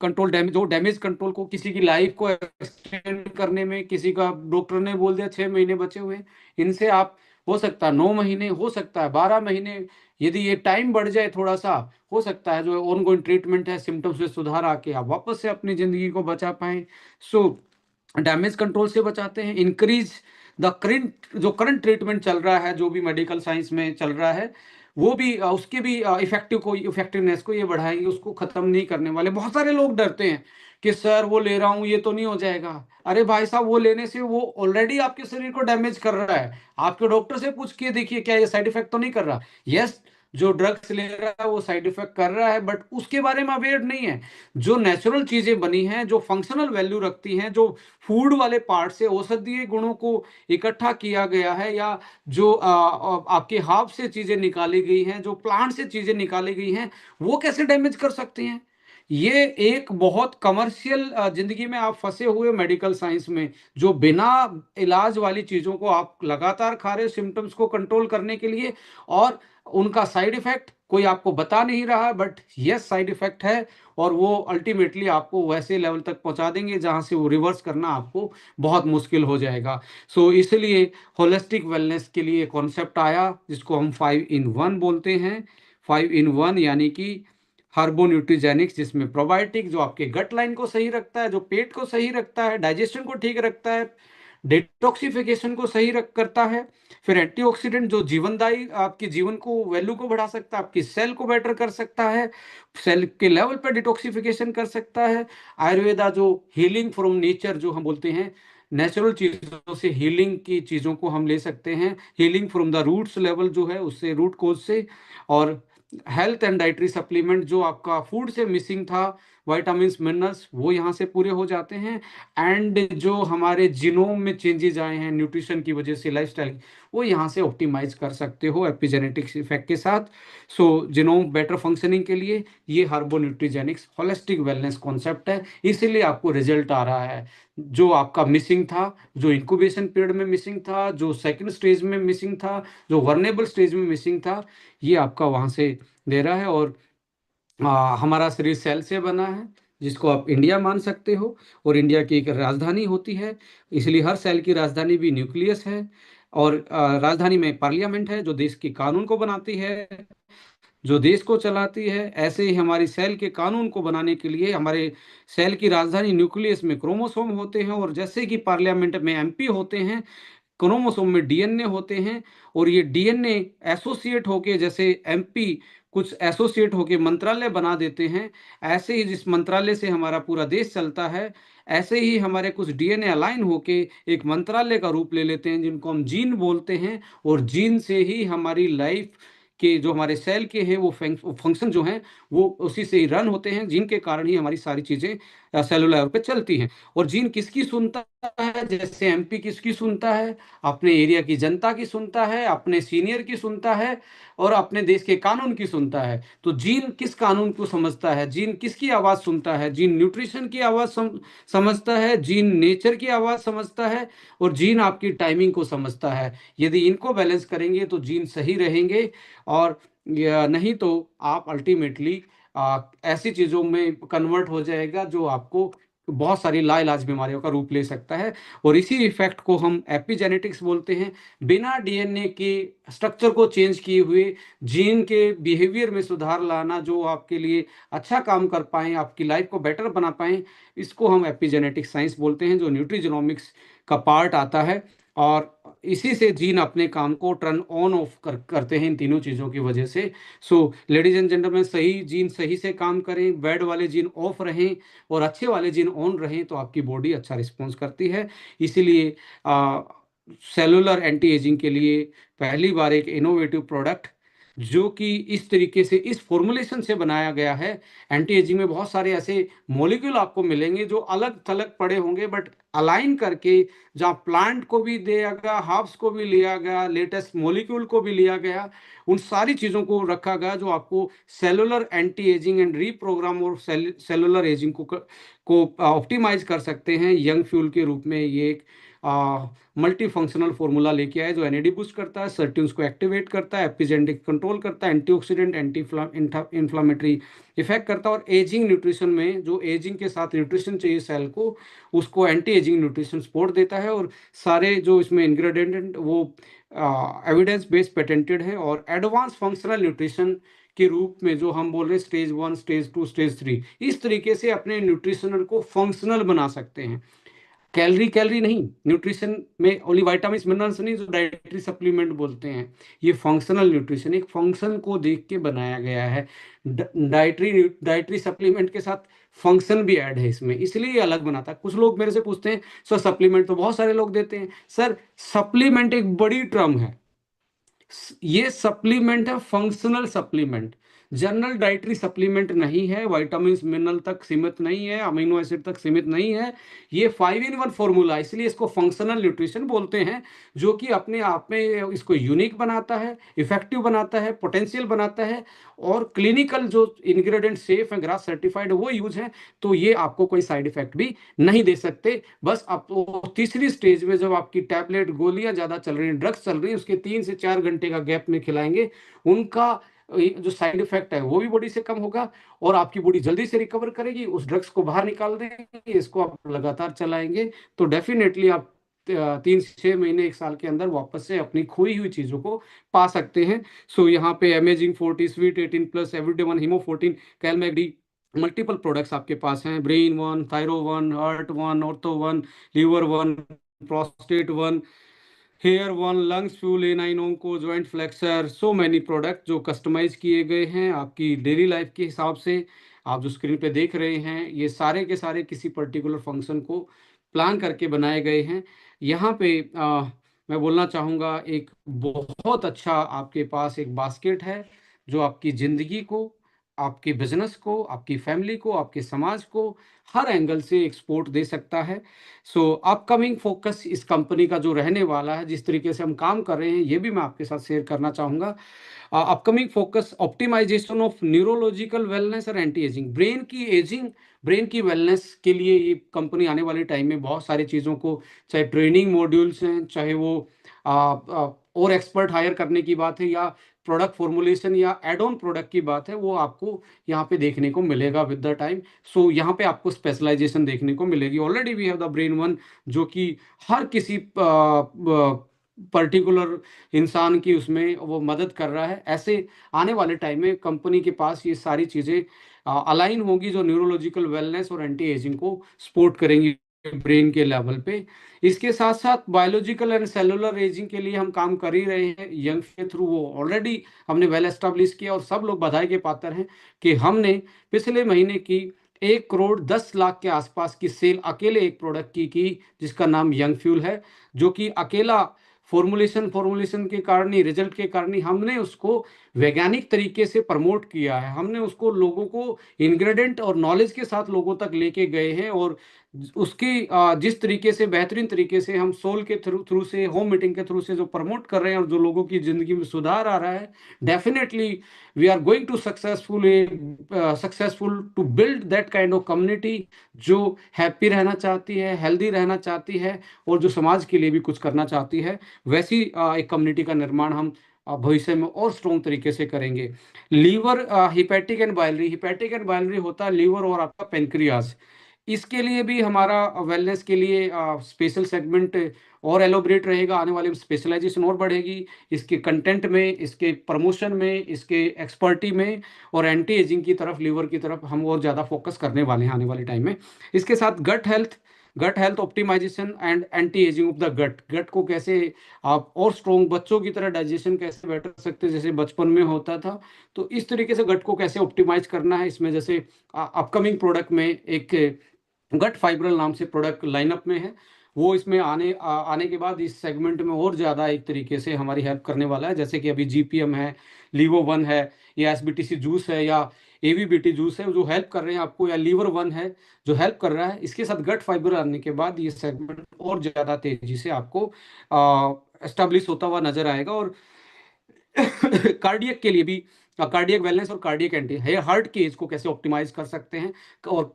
कंट्रोल डैमेज, जो डैमेज कंट्रोल को, किसी की लाइफ को एक्सटेंड करने में, किसी का डॉक्टर ने बोल दिया 6 महीने बचे हुए, इनसे आप हो सकता है 9 महीने, हो सकता है 12 महीने, यदि ये टाइम बढ़ जाए थोड़ा सा, हो सकता है जो ऑन गोइंग ट्रीटमेंट है सिम्टम्स में सुधार आके आप वापस से अपनी जिंदगी को बचा पाएं। सो डैमेज कंट्रोल से बचाते हैं। इंक्रीज द करंट, जो करंट ट्रीटमेंट चल रहा है, जो भी मेडिकल साइंस में चल रहा है, वो भी उसके भी इफेक्टिवनेस को ये बढ़ाएंगे, उसको खत्म नहीं करने वाले। बहुत सारे लोग डरते हैं कि सर वो ले रहा हूँ ये तो नहीं हो जाएगा। अरे भाई साहब, वो लेने से वो ऑलरेडी आपके शरीर को डैमेज कर रहा है। आपके डॉक्टर से पूछ के देखिए क्या ये साइड इफेक्ट तो नहीं कर रहा। यस, जो ड्रग्स ले रहा है वो साइड इफेक्ट कर रहा है, बट उसके बारे में अवेयर नहीं है। जो नेचुरल चीजें बनी हैं, जो फंक्शनल वैल्यू रखती हैं, जो फूड वाले पार्ट से औषधीय गुणों को इकट्ठा किया गया है, या जो आपके हाफ से चीजें निकाली गई हैं, जो प्लांट से चीजें निकाली गई हैं, वो कैसे डैमेज कर सकती हैं। ये एक बहुत कमर्शियल जिंदगी में आप फंसे हुए मेडिकल साइंस में, जो बिना इलाज वाली चीजों को आप लगातार खा रहे हो सिम्टम्स को कंट्रोल करने के लिए, और उनका साइड इफेक्ट कोई आपको बता नहीं रहा, बट यस साइड इफेक्ट है, और वो अल्टीमेटली आपको वैसे लेवल तक पहुंचा देंगे जहां से वो रिवर्स करना आपको बहुत मुश्किल हो जाएगा। सो इसलिए होलिस्टिक वेलनेस के लिए कॉन्सेप्ट आया जिसको हम 5 in 1 बोलते हैं। 5 in 1 यानी कि हार्बोन्यूट्रिजेनिक्स, जिसमें प्रोबायोटिक जो आपके गट लाइन को सही रखता है, जो पेट को सही रखता है, डाइजेशन को ठीक रखता है, डिटॉक्सिफिकेशन को सही करता है, फिर एंटीऑक्सीडेंट जो जीवनदायी आपके जीवन को वैल्यू को बढ़ा सकता है, आपकी सेल को बेटर कर सकता है, सेल के लेवल पर डिटॉक्सिफिकेशन कर सकता है। आयुर्वेदा जो हीलिंग फ्रॉम नेचर जो हम बोलते हैं, नेचुरल चीजों से हीलिंग की चीजों को हम ले सकते हैं, healing from the roots level जो है उससे, रूट कोज से। और हेल्थ एंड डाइटरी सप्लीमेंट जो आपका फूड से मिसिंग था, वाइटामिन्स मिनरल्स, वो यहाँ से पूरे हो जाते हैं। एंड जो हमारे जीनोम में चेंजेस आए हैं न्यूट्रिशन की वजह से, लाइफस्टाइल, वो यहाँ से ऑप्टिमाइज कर सकते हो एपिजेनेटिक्स इफेक्ट के साथ। सो जीनोम बेटर फंक्शनिंग के लिए ये हार्बोन्यूट्रिजेनिक्स होलिस्टिक वेलनेस कॉन्सेप्ट है, इसीलिए आपको रिजल्ट आ रहा है। जो आपका मिसिंग था, जो इंक्यूबेशन पीरियड में मिसिंग था, जो सेकंड स्टेज में मिसिंग था, जो वर्नेबल स्टेज में मिसिंग था, ये आपका वहाँ से दे रहा है। और हमारा शरीर सेल से बना है, जिसको आप इंडिया मान सकते हो, और इंडिया की एक राजधानी होती है, इसलिए हर सेल की राजधानी भी न्यूक्लियस है। और राजधानी में पार्लियामेंट है जो देश के कानून को बनाती है, जो देश को चलाती है। ऐसे ही हमारी सेल के कानून को बनाने के लिए हमारे सेल की राजधानी न्यूक्लियस में क्रोमोसोम होते हैं, और जैसे कि पार्लियामेंट में एमपी होते हैं, क्रोमोसोम में डीएनए होते हैं, और ये डीएनए एसोसिएट होके, जैसे एमपी कुछ एसोसिएट होके मंत्रालय बना देते हैं, ऐसे ही जिस मंत्रालय से हमारा पूरा देश चलता है, ऐसे ही हमारे कुछ डीएनए अलाइन होके एक मंत्रालय का रूप ले लेते हैं, जिनको हम जीन बोलते हैं। और जीन से ही हमारी लाइफ के जो हमारे सेल के हैं वो फंक्शन जो हैं वो उसी से ही रन होते हैं, जिनके कारण ही हमारी सारी चीजें सेलुलर लेवल पे चलती हैं। और जीन किसकी सुनता है, जैसे एमपी किसकी सुनता है, अपने एरिया की जनता की सुनता है, अपने सीनियर की सुनता है, और अपने देश के कानून की सुनता है। तो जीन किस कानून को समझता है, जीन किसकी आवाज सुनता है, जीन न्यूट्रिशन की आवाज समझता है, जीन नेचर की आवाज समझता है, और जीन आपकी टाइमिंग को समझता है। यदि इनको बैलेंस करेंगे तो जीन सही रहेंगे, और नहीं तो आप अल्टीमेटली ऐसी चीजों में कन्वर्ट हो जाएगा जो आपको बहुत सारी लाइलाज बीमारियों का रूप ले सकता है। और इसी इफेक्ट को हम एपिजेनेटिक्स बोलते हैं। बिना डीएनए के स्ट्रक्चर को चेंज किए हुए जीन के बिहेवियर में सुधार लाना, जो आपके लिए अच्छा काम कर पाए, आपकी लाइफ को बेटर बना पाए, इसको हम एपिजेनेटिक साइंस बोलते हैं, जो न्यूट्रीजेनोमिक्स का पार्ट आता है। और इसी से जीन अपने काम को टर्न ऑन ऑफ करते हैं, इन तीनों चीज़ों की वजह से। सो लेडीज एंड जेंटलमैन, सही जीन सही से काम करें, बैड वाले जीन ऑफ रहें और अच्छे वाले जीन ऑन रहें, तो आपकी बॉडी अच्छा रिस्पॉन्स करती है। इसीलिए सेलुलर एंटी एजिंग के लिए पहली बार एक इनोवेटिव प्रोडक्ट, जो कि इस तरीके से इस फॉर्मुलेशन से बनाया गया है। एंटी एजिंग में बहुत सारे ऐसे मॉलिक्यूल आपको मिलेंगे जो अलग थलग पड़े होंगे, बट अलाइन करके, जहाँ प्लांट को भी दिया गया, हर्ब्स को भी लिया गया, लेटेस्ट मॉलिक्यूल को भी लिया गया, उन सारी चीज़ों को रखा गया जो आपको cellular anti ageing and reprogram और सेलुलर एजिंग को ऑप्टिमाइज कर सकते हैं। यंग फ्यूल के रूप में ये एक मल्टी फंक्शनल फॉर्मूला लेके आए, जो एनएडी बूस्ट करता है, सर्ट्यून्स को एक्टिवेट करता है, एपिजेनेटिक कंट्रोल करता है, एंटीऑक्सीडेंट एंटी इन्फ्लामेटरी इफेक्ट करता है, और एजिंग न्यूट्रिशन में जो एजिंग के साथ न्यूट्रिशन चाहिए सेल को, उसको एंटी एजिंग न्यूट्रिशन सपोर्ट देता है। और सारे जो इसमें इंग्रेडिएंट वो एविडेंस बेस्ड पेटेंटेड है, और एडवांस फंक्शनल न्यूट्रिशन के रूप में जो हम बोल रहे हैं स्टेज 1, स्टेज 2, स्टेज 3, इस तरीके से अपने न्यूट्रिशनल को फंक्शनल बना सकते हैं। कैलोरी कैलोरी नहीं, न्यूट्रिशन में ओनली विटामिन मिनरल्स नहीं जो डाइटरी सप्लीमेंट बोलते हैं, ये फंक्शनल न्यूट्रिशन, एक फंक्शन को देख के बनाया गया है। डाइटरी डाइटरी सप्लीमेंट के साथ फंक्शन भी ऐड है इसमें, इसलिए ये अलग बनाता है। कुछ लोग मेरे से पूछते हैं सर सप्लीमेंट तो बहुत सारे लोग देते हैं। सर सप्लीमेंट एक बड़ी टर्म है, ये सप्लीमेंट है functional supplement, general dietary supplement नहीं है, विटामिन मिनरल तक सीमित नहीं है, अमीनो एसिड तक सीमित नहीं है। ये 5-in-1 फॉर्मूला, इसलिए इसको फंक्शनल न्यूट्रिशन बोलते हैं, जो कि अपने आप में इसको यूनिक बनाता है, इफेक्टिव बनाता है, पोटेंशियल बनाता है, और क्लिनिकल जो इंग्रेडिएंट सेफ है, ग्रास सर्टिफाइड वो यूज है, तो ये आपको कोई साइड इफेक्ट भी नहीं दे सकते। बस आप वो तीसरी स्टेज में जब आपकी टैबलेट गोलियां ज्यादा चल रही हैं, ड्रग्स चल रही हैं, उसके 3 से 4 घंटे का गैप में खिलाएंगे, उनका जो साइड इफेक्ट है वो भी बॉडी से कम होगा, और आपकी बॉडी जल्दी से रिकवर करेगी, उस ड्रग्स को बाहर निकाल देंगे। इसको आप लगातार चलाएंगे तो डेफिनेटली आप 3 से 6 महीने 1 साल के अंदर वापस से अपनी खोई हुई चीजों को पा सकते हैं। सो यहाँ पे amazing 40 sweet 18+ everyday one, hemo 14, calmag D, multiple products आपके पास हैं, brain one, thyro one, heart one, ortho one, liver one, prostate one, hair one, lungs fuel, A9 onco, joint flexer, so many product जो customise किए गए हैं आपकी daily life के हिसाब से। आप जो स्क्रीन पे देख रहे हैं ये सारे के सारे किसी पर्टिकुलर फंक्शन को प्लान करके बनाए गए हैं। यहाँ पे मैं बोलना चाहूँगा एक बहुत अच्छा आपके पास एक बास्केट है जो आपकी ज़िंदगी को, आपके बिजनेस को, आपकी फैमिली को, आपके समाज को हर एंगल से एक्सपोर्ट दे सकता है। सो अपकमिंग फोकस इस कंपनी का जो रहने वाला है, जिस तरीके से हम काम कर रहे हैं, ये भी मैं आपके साथ शेयर करना चाहूँगा। Upcoming focus optimisation of neurological wellness और एंटी एजिंग, ब्रेन की वेलनेस के लिए ये कंपनी आने वाले टाइम में बहुत सारी चीज़ों को, चाहे ट्रेनिंग मॉड्यूल्स हैं, चाहे वो और एक्सपर्ट हायर करने की बात है, या प्रोडक्ट फॉर्मुलेशन या एड ऑन प्रोडक्ट की बात है, वो आपको यहाँ पे देखने को मिलेगा विद द टाइम। सो यहाँ पे आपको स्पेशलाइजेशन देखने को मिलेगी। Already we have the brain one, जो कि हर किसी पर्टिकुलर इंसान की उसमें वो मदद कर रहा है। ऐसे आने वाले टाइम में कंपनी के पास ये सारी चीज़ें अलाइन होगी जो न्यूरोलॉजिकल वेलनेस और एंटी एजिंग को सपोर्ट करेंगी ब्रेन के लेवल पे। इसके साथ साथ बायोलॉजिकल एंड सेलुलर एजिंग के लिए हम काम कर ही रहे हैं यंग के थ्रू, वो ऑलरेडी हमने वेल एस्टेब्लिश किया, और सब लोग बधाई के पात्र हैं कि हमने पिछले महीने की 1,10,00,000 के आसपास की सेल अकेले एक प्रोडक्ट की जिसका नाम यंग फ्यूल है, जो कि अकेला फॉर्मुलेशन के कारण ही, रिजल्ट के कारण ही हमने उसको वैज्ञानिक तरीके से प्रमोट किया है। हमने उसको लोगों को इंग्रेडिएंट और नॉलेज के साथ लोगों तक लेके गए हैं, और उसकी जिस तरीके से बेहतरीन तरीके से हम सोल के थ्रू से, होम मीटिंग के थ्रू से जो प्रमोट कर रहे हैं और जो लोगों की जिंदगी में सुधार आ रहा है, definitely we are going to successful to build that kind of community जो हैप्पी रहना चाहती है, हेल्दी रहना चाहती है, और जो समाज के लिए भी कुछ करना चाहती है। वैसी एक कम्युनिटी का निर्माण हम भविष्य में और स्ट्रॉन्ग तरीके से करेंगे। लीवर, हिपैटिक एंड बाइलरी होता है लीवर और आपका पेनक्रियाज। इसके लिए भी हमारा वेलनेस के लिए स्पेशल सेगमेंट और एलोबरेट रहेगा, आने वाले में स्पेशलाइजेशन और बढ़ेगी इसके कंटेंट में, इसके प्रमोशन में, इसके एक्सपर्टी में, और एंटी एजिंग की तरफ, लीवर की तरफ हम और ज़्यादा फोकस करने वाले हैं आने वाले टाइम में। इसके साथ gut health optimisation and anti ageing of the gut को कैसे आप और स्ट्रॉन्ग, बच्चों की तरह डाइजेशन कैसे बेटर कर सकते हैं जैसे बचपन में होता था, तो इस तरीके से गट को कैसे ऑप्टिमाइज करना है। इसमें जैसे अपकमिंग प्रोडक्ट में एक गट फाइब्रल नाम से प्रोडक्ट लाइनअप में है, वो इसमें आने के बाद इस सेगमेंट में और ज़्यादा एक तरीके से हमारी हेल्प करने वाला है। जैसे कि अभी GPM है, लीवो वन है, या SBTC जूस है, या AVBT जूस है, जो हेल्प कर रहे हैं आपको, या लीवर वन है जो हेल्प कर रहा है। इसके साथ गट फाइबर आने के बाद ये सेगमेंट और ज़्यादा तेजी से आपको एस्टेब्लिश होता हुआ नजर आएगा। और कार्डियक के लिए भी, कार्डियक वेलनेस और कार्डियक एंटी, हार्ट की एज को कैसे ऑप्टिमाइज कर सकते हैं, और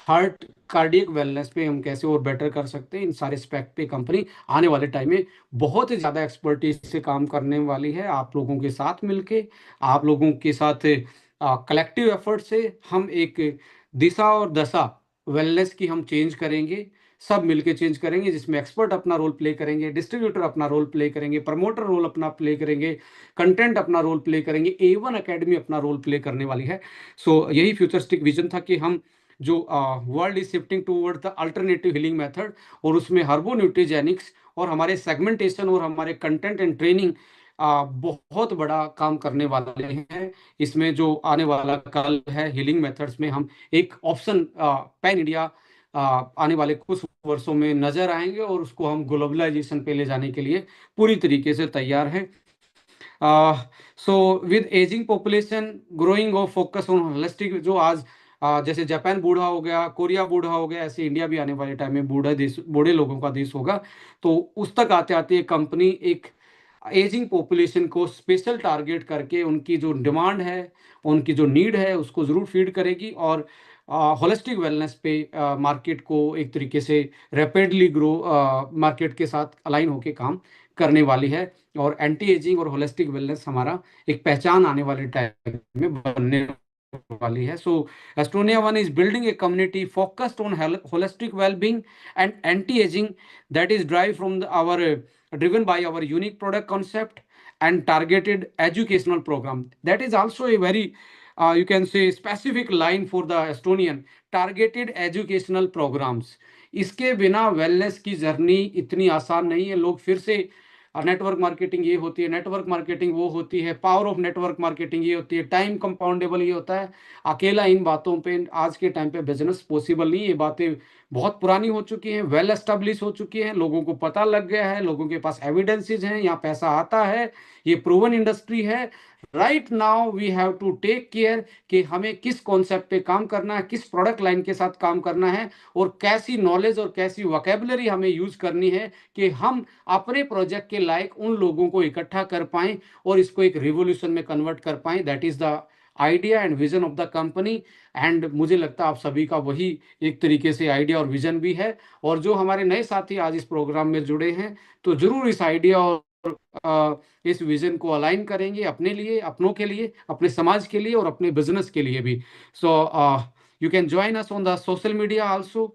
हार्ट कार्डियक वेलनेस पे हम कैसे और बेटर कर सकते हैं, इन सारे एस्पेक्ट पे कंपनी आने वाले टाइम में बहुत ही ज़्यादा एक्सपर्टीज से काम करने वाली है। आप लोगों के साथ मिलके, आप लोगों के साथ कलेक्टिव एफर्ट से हम एक दिशा और दशा वेलनेस की हम चेंज करेंगे, सब मिलके चेंज करेंगे, जिसमें एक्सपर्ट अपना रोल प्ले करेंगे, डिस्ट्रीब्यूटर अपना रोल प्ले करेंगे, प्रमोटर रोल अपना प्ले करेंगे, कंटेंट अपना रोल प्ले करेंगे, A1 एकेडमी अपना रोल प्ले करने वाली है। सो यही फ्यूचरिस्टिक विजन था कि हम जो world is shifting toward the alternative healing method, और उसमें हर्बो न्यूट्रीजेनिक्स और हमारे सेगमेंटेशन और हमारे कंटेंट एंड ट्रेनिंग बहुत बड़ा काम करने वाले हैं। इसमें जो आने वाला कल है हीलिंग मेथड्स में, हम एक ऑप्शन पैन इंडिया आने वाले कुछ वर्षों में नजर आएंगे, और उसको हम ग्लोबलाइजेशन पे ले जाने के लिए पूरी तरीके से तैयार हैं। So with ageing population growing और फोकस ऑन होलिस्टिक, जो आज जैसे जापान बूढ़ा हो गया, कोरिया बूढ़ा हो गया, ऐसे इंडिया भी आने वाले टाइम में बूढ़े लोगों का देश होगा। तो उस तक आते आते कंपनी एक एजिंग पॉपुलेशन को स्पेशल टारगेट करके उनकी जो डिमांड है, उनकी जो नीड है, उसको ज़रूर फीड करेगी, और होलिस्टिक वेलनेस पे मार्केट को एक तरीके से रैपिडली ग्रो मार्केट के साथ अलाइन होके काम करने वाली है। और एंटी एजिंग और होलिस्टिक वेलनेस हमारा एक पहचान आने वाले टाइम में बनने वाली है। So Estonia one is building a community focused on holistic wellbeing and anti ageing, that is drive from our driven by our unique product concept and targeted educational program. That is also a very you can say specific line for the Estonian targeted educational programs. इसके बिना wellness की journey इतनी आसान नहीं है। लोग फिर से नेटवर्क मार्केटिंग ये होती है, नेटवर्क मार्केटिंग वो होती है, पावर ऑफ नेटवर्क मार्केटिंग ये होती है, टाइम कंपाउंडेबल ये होता है। अकेला इन बातों पे आज के टाइम पे बिजनेस पॉसिबल नहीं। ये बातें बहुत पुरानी हो चुकी हैं, वेल एस्टेब्लिश हो चुकी हैं, लोगों को पता लग गया है, लोगों के पास एविडेंसेस हैं, यहाँ पैसा आता है, ये प्रूवन इंडस्ट्री है। Right now we have to take care कि हमें किस कॉन्सेप्ट पे काम करना है, किस प्रोडक्ट लाइन के साथ काम करना है, और कैसी नॉलेज और कैसी वोकेबलरी हमें यूज करनी है कि हम अपने प्रोजेक्ट के लायक उन लोगों को इकट्ठा कर पाएं और इसको एक रिवोल्यूशन में कन्वर्ट कर पाएं। That is the idea and vision of the company. And मुझे लगता है आप सभी का वही एक तरीके से आइडिया और विजन भी है। और जो हमारे नए साथी आज इस प्रोग्राम में जुड़े हैं, तो जरूर इस आइडिया और इस विजन को अलाइन करेंगे अपने लिए, अपनों के लिए, अपने समाज के लिए और अपने बिजनेस के लिए भी। So you can join us on the social media also,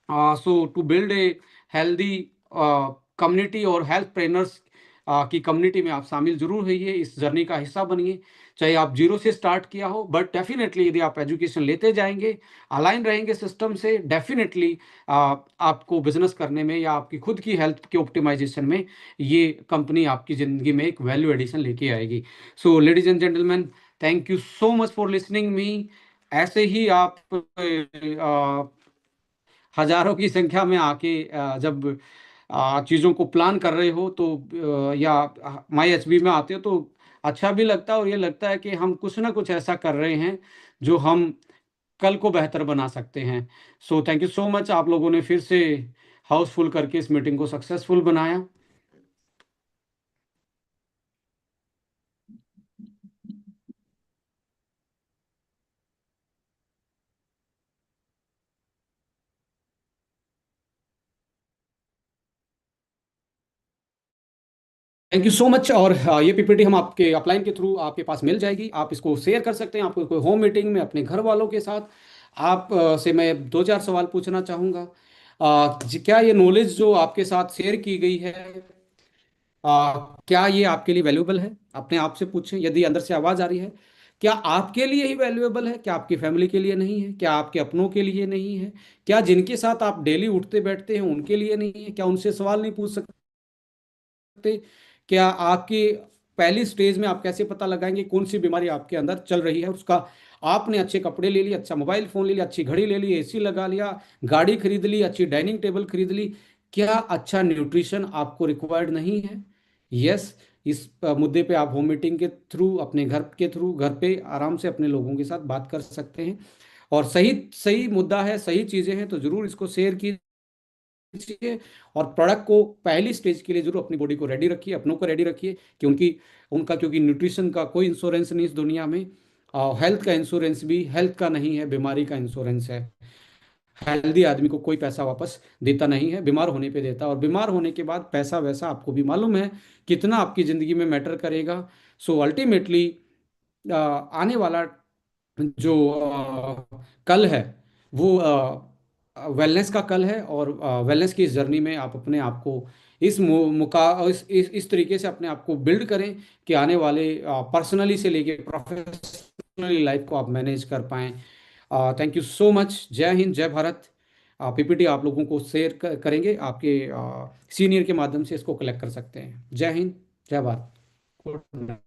so to build a healthy community और हेल्थ ट्रेनर्स की कम्युनिटी में आप शामिल जरूर होइए, इस जर्नी का हिस्सा बनिए। चाहे आप जीरो से स्टार्ट किया हो, बट डेफिनेटली यदि आप एजुकेशन लेते जाएंगे, अलाइन रहेंगे सिस्टम से, डेफिनेटली आपको बिजनेस करने में या आपकी खुद की हेल्थ के ऑप्टिमाइजेशन में ये कंपनी आपकी ज़िंदगी में एक वैल्यू एडिशन लेके आएगी। सो ladies and gentleman, thank you so much for listening me. ऐसे ही आप हजारों की संख्या में आके जब चीज़ों को प्लान कर रहे हो तो या माई एचबी में आते हो तो अच्छा भी लगता है, और ये लगता है कि हम कुछ ना कुछ ऐसा कर रहे हैं जो हम कल को बेहतर बना सकते हैं। So thank you so much, आप लोगों ने फिर से हाउसफुल करके इस मीटिंग को सक्सेसफुल बनाया। Thank you so much. और ये पीपीटी हम आपके अपलाइन के थ्रू आपके पास मिल जाएगी, आप इसको शेयर कर सकते हैं। आपको कोई होम मीटिंग में अपने घर वालों के साथ आप से मैं दो चार सवाल पूछना चाहूँगा। क्या ये नॉलेज जो आपके साथ शेयर की गई है, क्या ये आपके लिए वैल्यूएबल है? अपने आप से पूछें, यदि अंदर से आवाज़ आ रही है, क्या आपके लिए ही वैल्यूएबल है? क्या आपकी फैमिली के लिए नहीं है? क्या आपके अपनों के लिए नहीं है? क्या जिनके साथ आप डेली उठते बैठते हैं उनके लिए नहीं है? क्या उनसे सवाल नहीं पूछ सकते? क्या आपकी पहली स्टेज में आप कैसे पता लगाएंगे कौन सी बीमारी आपके अंदर चल रही है? उसका आपने अच्छे कपड़े ले लिए, अच्छा मोबाइल फोन ले लिया, अच्छी घड़ी ले ली, एसी लगा लिया, गाड़ी खरीद ली, अच्छी डाइनिंग टेबल खरीद ली, क्या अच्छा न्यूट्रिशन आपको रिक्वायर्ड नहीं है? यस, इस मुद्दे पे आप होम मीटिंग के थ्रू, अपने घर के थ्रू, घर पे आराम से अपने लोगों के साथ बात कर सकते हैं। और सही सही मुद्दा है, सही चीज़ें हैं, तो ज़रूर इसको शेयर कीजिए। और प्रोडक्ट को पहली स्टेज के लिए जरूर अपनी बॉडी को रेडी रखिए, अपनों को रेडी रखिए, क्योंकि न्यूट्रिशन का कोई इंश्योरेंस नहीं इस दुनिया में। हेल्थ का इंश्योरेंस भी हेल्थ का नहीं है, बीमारी का इंश्योरेंस है। हेल्दी आदमी को कोई पैसा वापस देता नहीं है, बीमार होने पे देता है। और बीमार होने के बाद पैसा वैसा आपको भी मालूम है कितना आपकी ज़िंदगी में मैटर करेगा। सो अल्टीमेटली आने वाला जो कल है वो वेलनेस का कल है। और वेलनेस की इस जर्नी में आप अपने आप को इस इस तरीके से अपने आप को बिल्ड करें कि आने वाले पर्सनली से लेके प्रोफेशनली लाइफ को आप मैनेज कर पाएं। Thank you so much. जय हिंद, जय भारत। पीपीटी आप लोगों को शेयर करेंगे, आपके सीनियर के माध्यम से इसको कलेक्ट कर सकते हैं। जय हिंद, जय भारत।